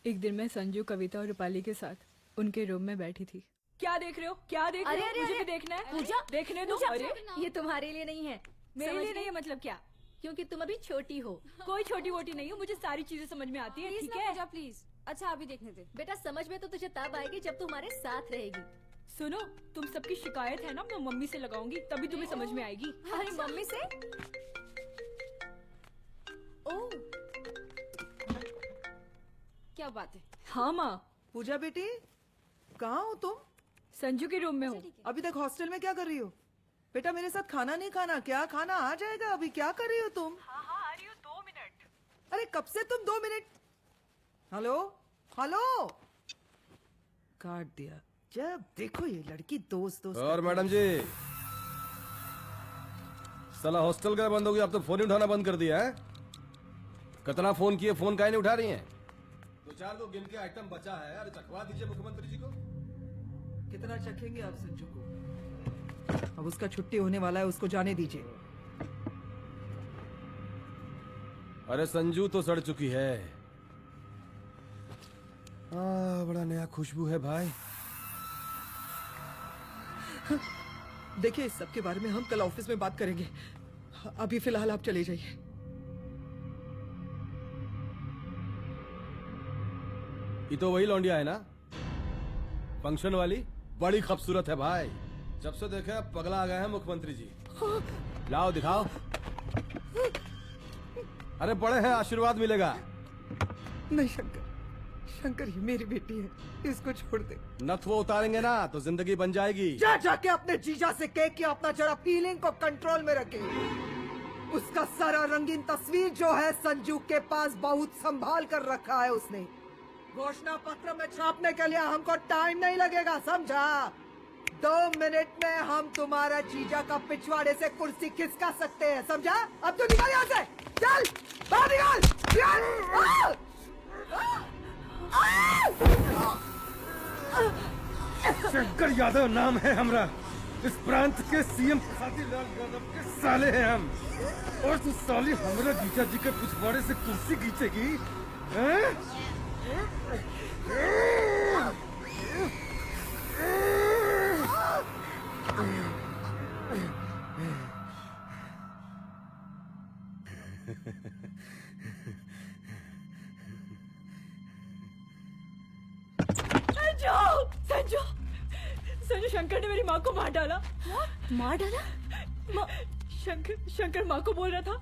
एक दिन मैं संजू, कविता और रूपाली के साथ उनके रूम में बैठी थी। क्या देख रहे हो? क्या देख रहे हो? मुझे भी देखना है। पूजा देखने दो। अरे ये तुम्हारे लिए नहीं है। मेरे समझ लिए नहीं गई? है मतलब क्या? क्योंकि तुम अभी छोटी हो। कोई छोटी वोटी नहीं हूँ, मुझे सारी चीजें समझ में आती है। ठीक है पूजा प्लीज। अच्छा अभी देखने दे। बेटा समझ में तो तुझे तब आएगी जब तू हमारे साथ रहेगी। सुनो, तुम सबकी शिकायत है ना, मैं मम्मी से लगाऊंगी, तभी तुम्हें समझ में आएगी। अरे मम्मी से? ओह क्या बात है। हाँ माँ। पूजा बेटी, कहाँ हो तुम? संजू के रूम में हूँ। अभी तक हॉस्टल में क्या कर रही हो? बेटा मेरे साथ खाना नहीं खाना क्या? खाना आ जाएगा, अभी क्या कर रही हो तुम? हाँ हाँ आ रही हूँ, 2 मिनट। अरे कब से तुम 2 मिनट? हेलो हेलो, काट दिया। जब देखो ये लड़की दोस्त दोस्त। और मैडम जी, साला हॉस्टल का बंद हो गया, आप तो फोन ही उठाना बंद कर दिया है। कितना फोन किए, फोन काहे नहीं उठा रही हैं? 2-4 गिन के आइटम बचा है, अरे चखवा दीजिए मुख्यमंत्री जी को। कितना चखेंगे आप संजू को? अब उसका छुट्टी होने वाला है, उसको जाने दीजिए। अरे संजू तो सड़ चुकी है। बड़ा नया खुशबू है भाई। देखिए इस सब के बारे में हम कल ऑफिस में बात करेंगे, अभी फिलहाल आप चले जाइए। ये तो वही लौंडिया है ना, फंक्शन वाली? बड़ी खूबसूरत है भाई, जब से देखे अब पगला आ गए हैं मुख्यमंत्री जी। लाओ दिखाओ। अरे बड़े हैं, आशीर्वाद मिलेगा। नहीं शंकर, शंकर ये मेरी बेटी है, इसको छोड़ दे। नथ वो उतारेंगे ना तो जिंदगी बन जाएगी। जा जाके अपने जीजा से कह कि अपना जरा फीलिंग को कंट्रोल में रखे। उसका सारा रंगीन तस्वीर जो है संजू के पास बहुत संभाल कर रखा है उसने। घोषणा पत्र में छापने के लिए हमको टाइम नहीं लगेगा, समझा? 2 मिनट में हम तुम्हारा जीजा का पिछवाड़े से कुर्सी खिसका सकते हैं, समझा? अब तो निकल यहाँ से, चल बाहर निकल। शंकर यादव नाम है हमरा, इस प्रांत के सीएम शादीलाल यादव के साले हैं हम। और तू साली हमरा जीजा जी के पिछवाड़े से कुर्सी खींचेगी? संजू, संजू शंकर ने मेरी माँ को मार डाला। मार डाला? शंकर माँ को बोल रहा था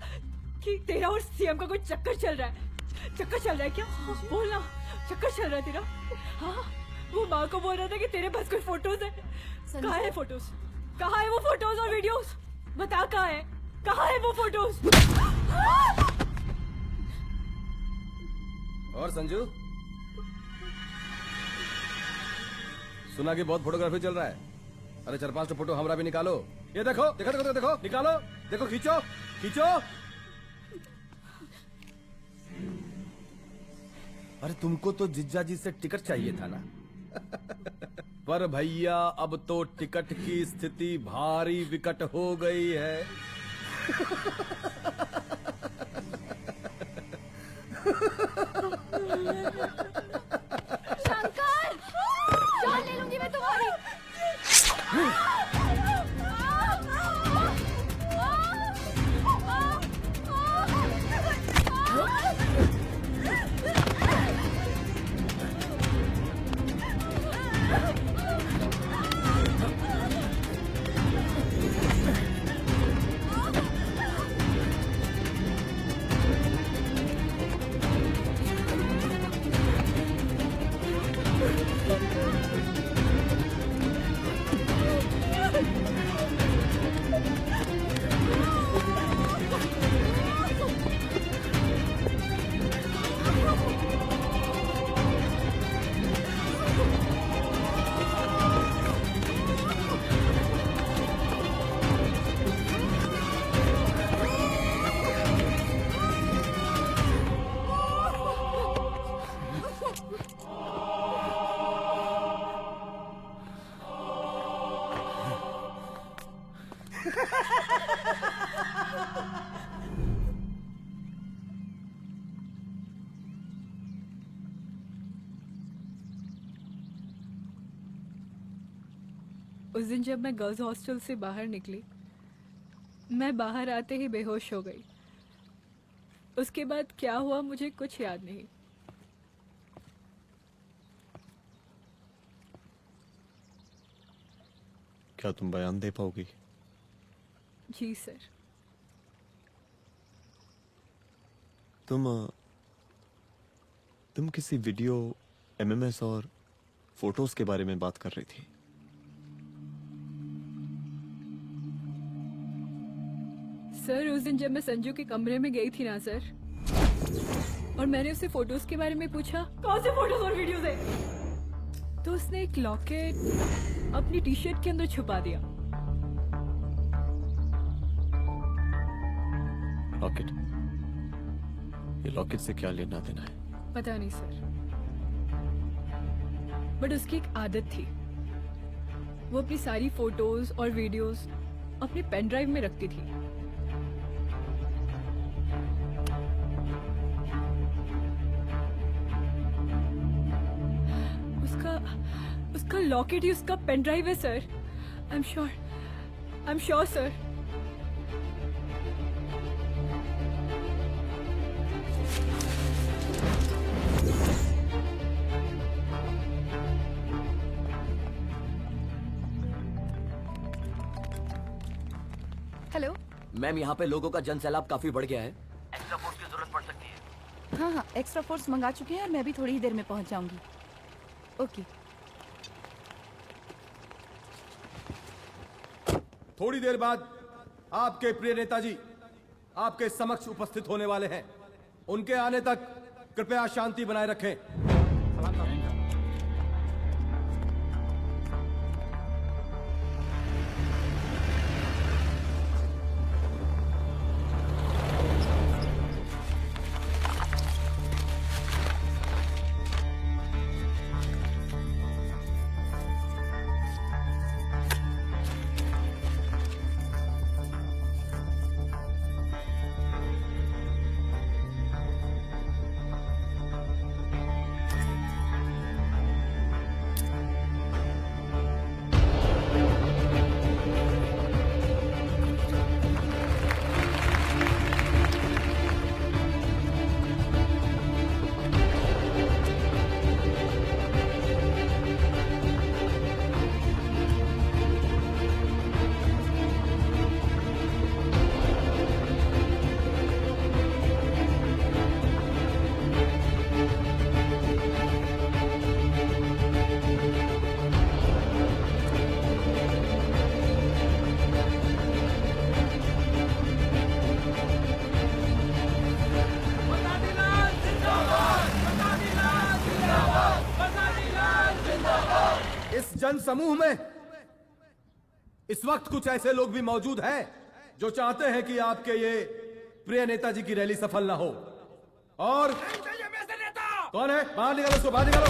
कि तेरा और सीएम का कोई चक्कर चल रहा है। चक्कर चल रहा है क्या? बोलना, चक्कर चल रहा है तेरा? हाँ, वो माँ को बोल रहा था कि तेरे पास कोई फोटोज है। कहाँ है फोटोज? कहाँ है वो फोटोज और वीडियोस? बता कहाँ है? कहाँ है वो फोटोज? और संजू, सुना कि बहुत फोटोग्राफी चल रहा है। अरे 4-5 फोटो हमरा भी निकालो। ये देखो देखो देखो देखो, निकालो, देखो, खींचो खींचो। अरे तुमको तो जिज्जा जी से टिकट चाहिए था ना। पर भैया अब तो टिकट की स्थिति भारी विकट हो गई है। शंकर, जान ले लूंगी मैं तुम्हारी। उस दिन जब मैं गर्ल्स हॉस्टल से बाहर निकली, मैं बाहर आते ही बेहोश हो गई। उसके बाद क्या हुआ मुझे कुछ याद नहीं। क्या तुम बयान दे पाओगी? जी सर। तुम किसी वीडियो, एमएमएस और फोटोज के बारे में बात कर रही थी। सर उस दिन जब मैं संजू के कमरे में गई थी ना सर, और मैंने उससे फोटोज के बारे में पूछा कौन से फोटोज और वीडियोज है, तो उसने एक लॉकेट अपनी टी शर्ट के अंदर छुपा दिया। लॉकेट? ये लॉकेट से क्या लेना देना है? पता नहीं सर, बट उसकी एक आदत थी, वो अपनी सारी फोटोज और वीडियोस अपनी पेन ड्राइव में रखती थी। उसका लॉकेट ही उसका पेन ड्राइव है sir. I am sure sir. Hello ma'am, यहाँ पे लोगों का जन सैलाब काफी बढ़ गया है। एक्स्ट्रा फोर्स की जरूरत पड़ सकती है। हाँ, एक्स्ट्रा फोर्स मंगा चुके हैं और मैं भी थोड़ी ही देर में पहुंच जाऊंगी। ओके। थोड़ी देर बाद आपके प्रिय नेताजी आपके समक्ष उपस्थित होने वाले हैं। उनके आने तक कृपया शांति बनाए रखें। जन समूह में इस वक्त कुछ ऐसे लोग भी मौजूद हैं जो चाहते हैं कि आपके ये प्रिय नेताजी की रैली सफल ना हो। और कौन है? बाहर निकालो उसको, बाहर निकालो।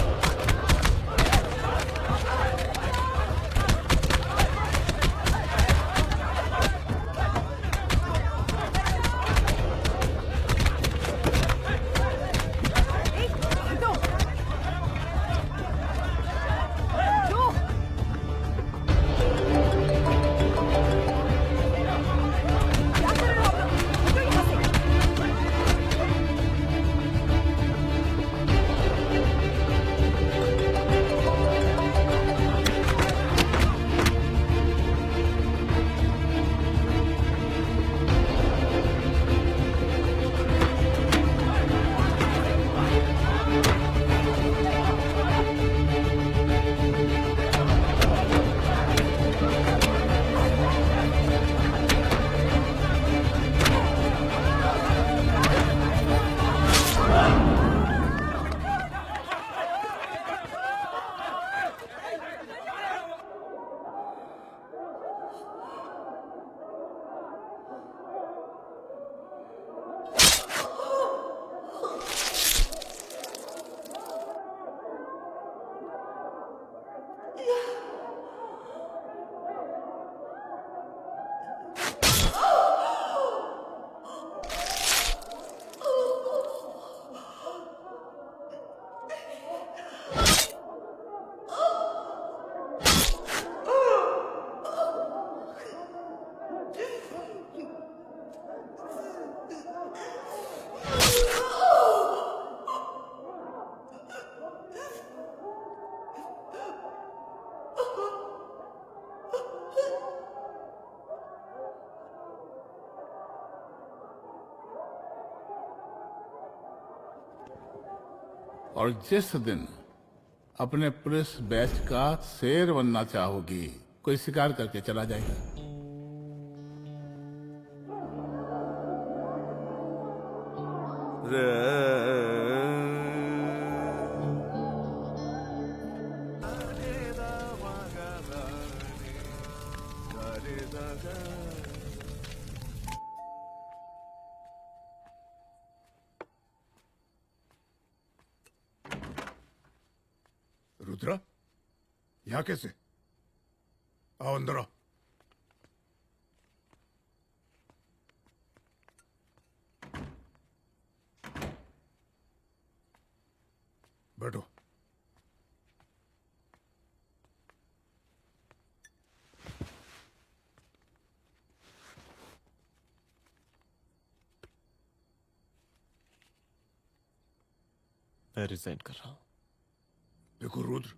और जिस दिन अपने पुलिस बैच का शेर बनना चाहोगी, कोई शिकार करके चला जाएगा। रुद्रा, यहाँ कैसे? आओ अंदर आओ। बैठो। मैं रिजाइन कर रहा हूं। देखो रुद्र,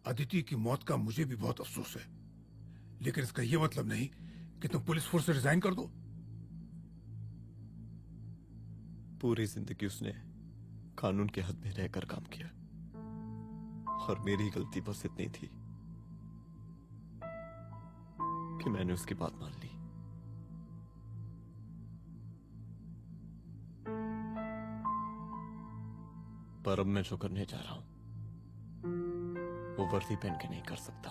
अदिति की मौत का मुझे भी बहुत अफसोस है, लेकिन इसका यह मतलब नहीं कि तुम पुलिस फोर्स से रिजाइन कर दो। पूरी जिंदगी उसने कानून के हद में रहकर काम किया और मेरी गलती बस इतनी थी कि मैंने उसकी बात मान ली। पर अब मैं जो करने जा रहा हूं वो वर्दी पहन के नहीं कर सकता।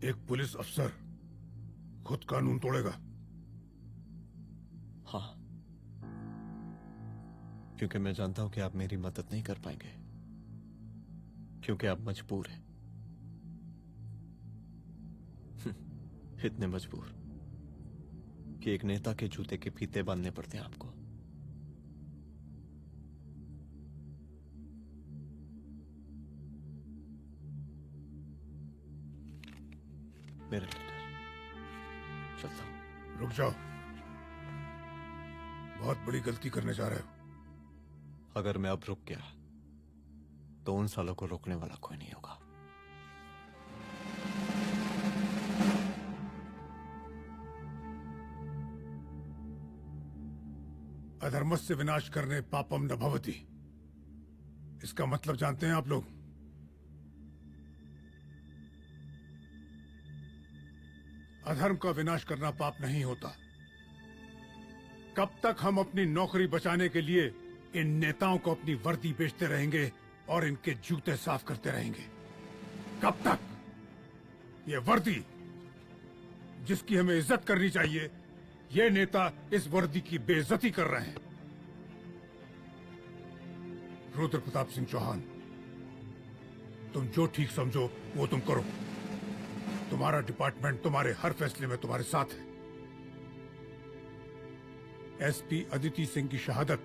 एक पुलिस अफसर खुद कानून तोड़ेगा? हाँ, क्योंकि मैं जानता हूं कि आप मेरी मदद नहीं कर पाएंगे, क्योंकि आप मजबूर हैं। इतने मजबूर कि एक नेता के जूते के फीते बांधने पड़ते हैं आपको। मेरे लीडर, चलता हूं। रुक जाओ, बहुत बड़ी गलती करने जा रहे हो। अगर मैं अब रुक गया तो उन सालों को रोकने वाला कोई नहीं होगा। अधर्मस्य विनाश करने पापम न भवति, इसका मतलब जानते हैं आप लोग? अधर्म का विनाश करना पाप नहीं होता। कब तक हम अपनी नौकरी बचाने के लिए इन नेताओं को अपनी वर्दी बेचते रहेंगे और इनके जूते साफ करते रहेंगे? कब तक? ये वर्दी जिसकी हमें इज्जत करनी चाहिए, ये नेता इस वर्दी की बेइज्जती कर रहे हैं। रुद्र प्रताप सिंह चौहान, तुम जो ठीक समझो वो तुम करो। तुम्हारा डिपार्टमेंट तुम्हारे हर फैसले में तुम्हारे साथ है। एसपी अदिति सिंह की शहादत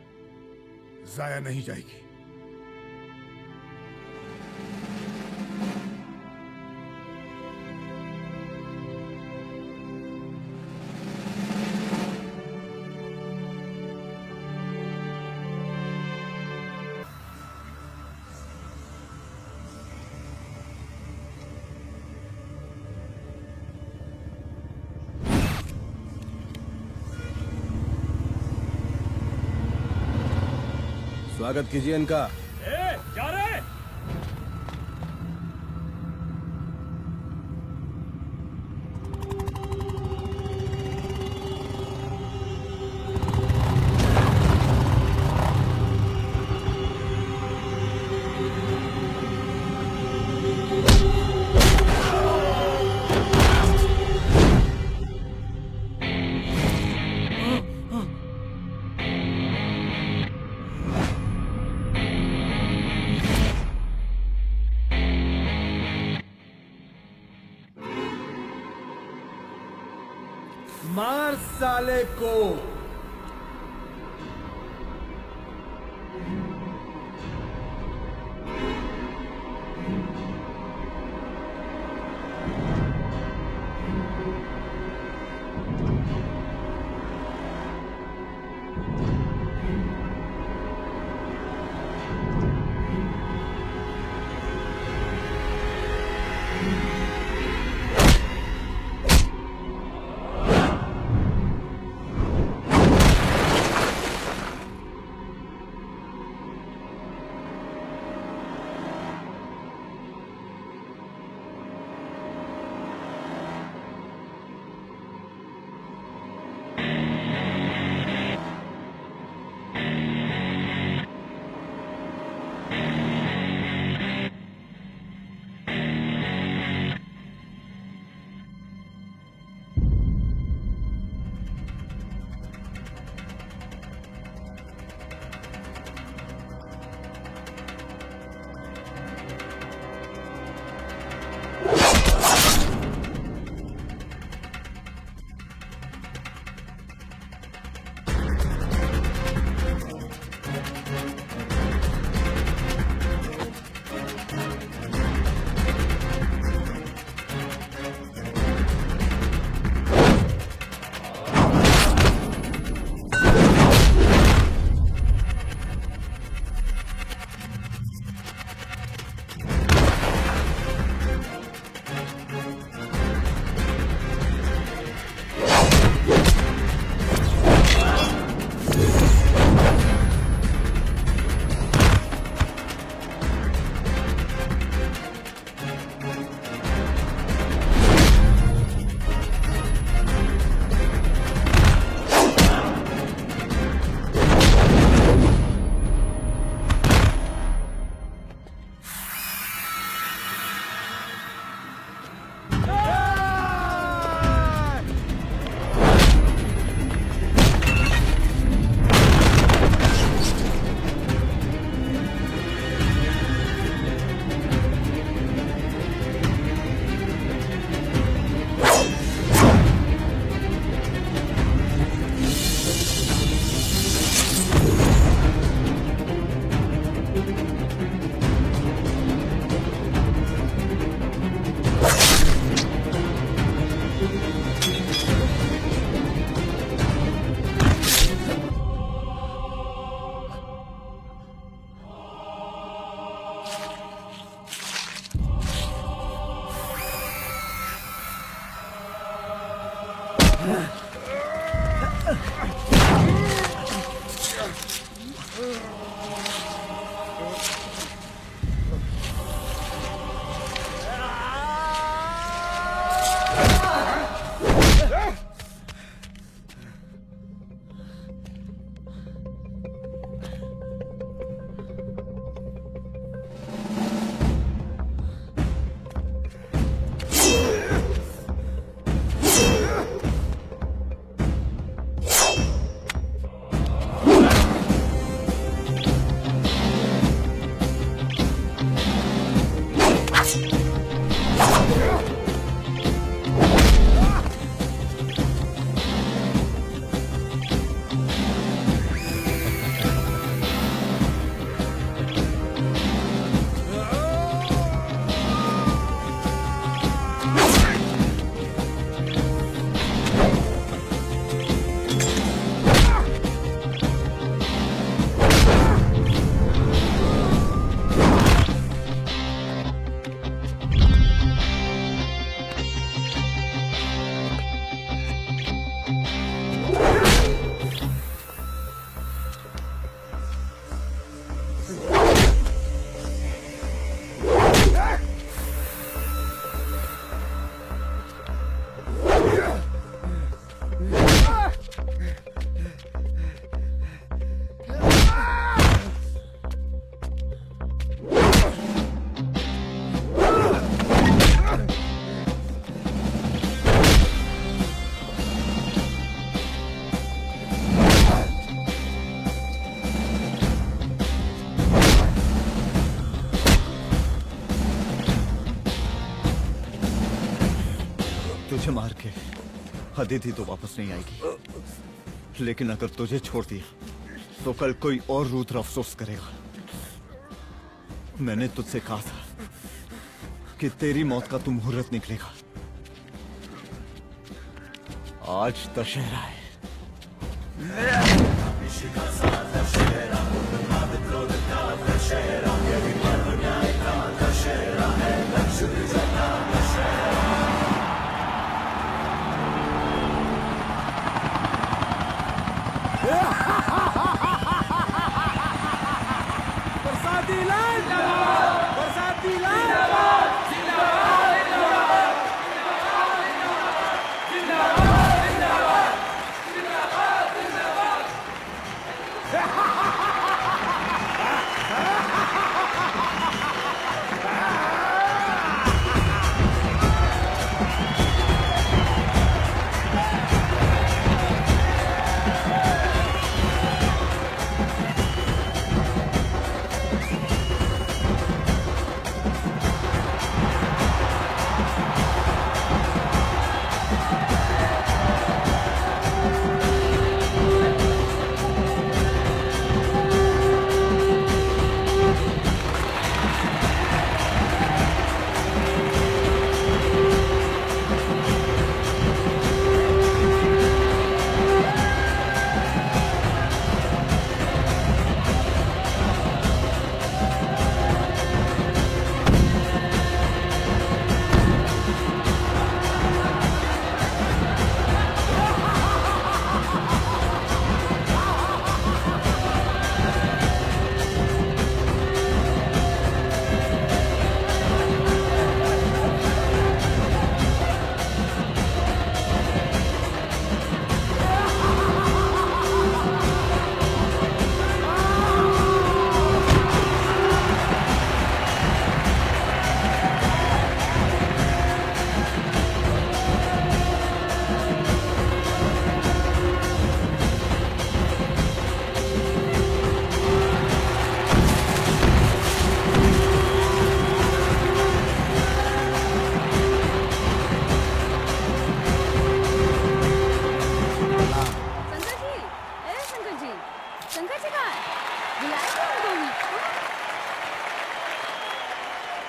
जाया नहीं जाएगी। स्वागत कीजिए इनका। जा रहे? मार साले को। तुझे मार के अदिति तो वापस नहीं आएगी, लेकिन अगर तुझे छोड़ दिया तो कल कोई और रुद्र अफसोस करेगा। मैंने तुझसे कहा था कि तेरी मौत का तू मुहूर्त निकलेगा। आज दशहरा है। बरसाती लाल बरसाती लाल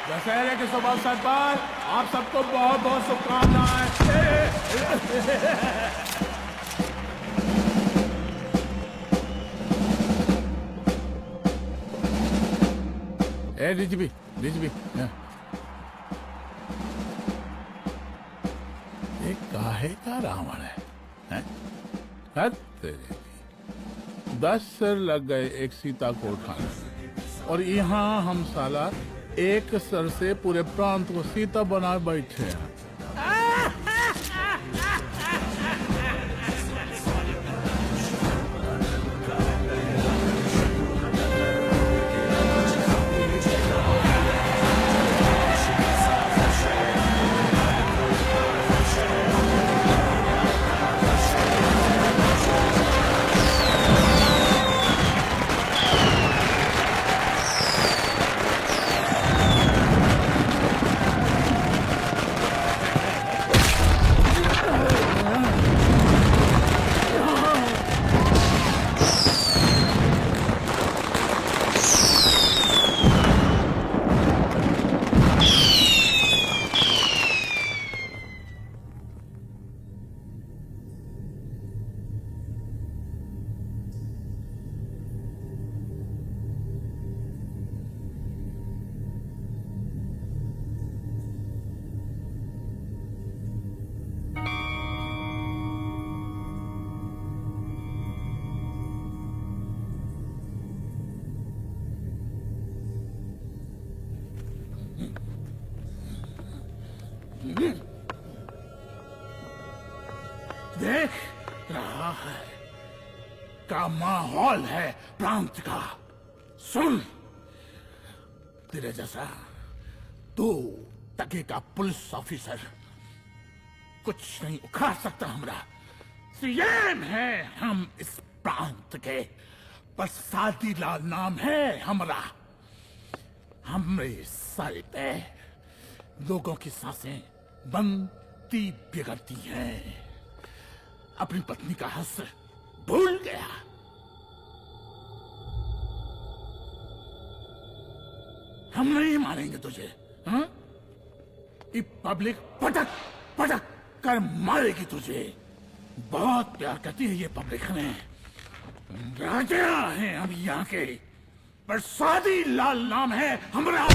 दशहरे के शुभ अवसर पर आप सबको बहुत बहुत शुभकामनाएं। ए रिजवी ये काहे का रावण है? हैं? हद तेरे, 10 सर लग गए एक सीता को उठाने में। और यहाँ हम साला एक सर से पूरे प्रांत को सीता बना बैठे हैं। देख रहा है का माहौल है प्रांत का। सुन, तेरे जैसा 2 टके का पुलिस ऑफिसर कुछ नहीं उखाड़ सकता। हमरा सीएम है हम इस प्रांत के, पर सादी लाल नाम है हमरा। हमरे सर पे लोगों की सांसें बनती बिगड़ती हैं। अपनी पत्नी का हस भूल गया। हम नहीं मारेंगे तुझे, हाँ? ये पब्लिक पटक पटक कर मारेगी तुझे। बहुत प्यार करती है ये पब्लिक हमें। राजा हैं हम यहाँ के, पर सादी लाल नाम है हमारा।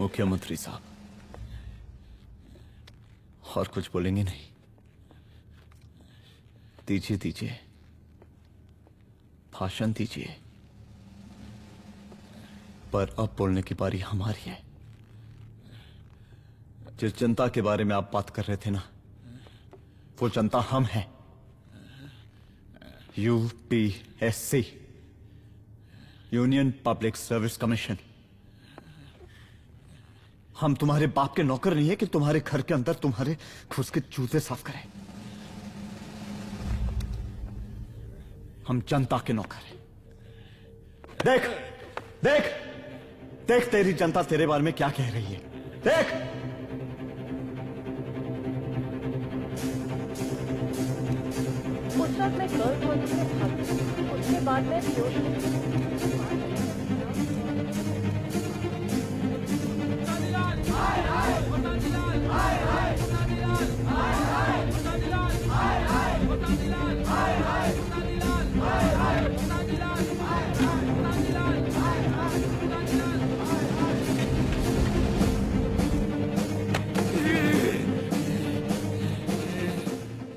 मुख्यमंत्री साहब, और कुछ बोलेंगे नहीं? दीजिए दीजिए, भाषण दीजिए। पर अब बोलने की बारी हमारी है। जिस जनता के बारे में आप बात कर रहे थे ना, वो जनता हम हैं। UPSC, union public service commission. हम तुम्हारे बाप के नौकर नहीं है कि तुम्हारे घर के अंदर तुम्हारे घुस के जूते साफ करें। हम जनता के नौकर हैं। देख देख देख, तेरी जनता तेरे बारे में क्या कह रही है। देख, उस वक्त मैं गर्ल्स कॉलेज में था, उसके बाद मैं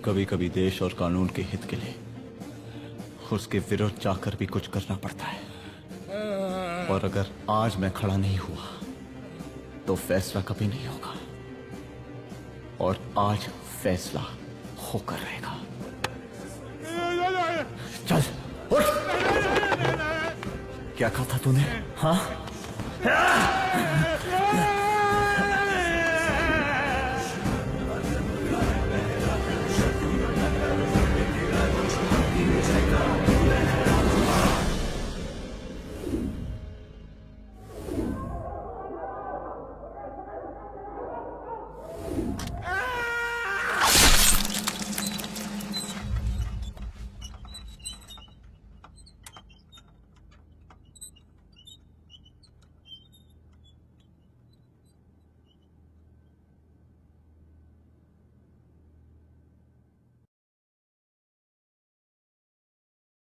कभी कभी देश और कानून के हित के लिए उसके विरुद्ध जाकर भी कुछ करना पड़ता है। और अगर आज मैं खड़ा नहीं हुआ तो फैसला कभी नहीं होगा, और आज फैसला होकर रहेगा। चल उठ। क्या कहा था तूने? हाँ,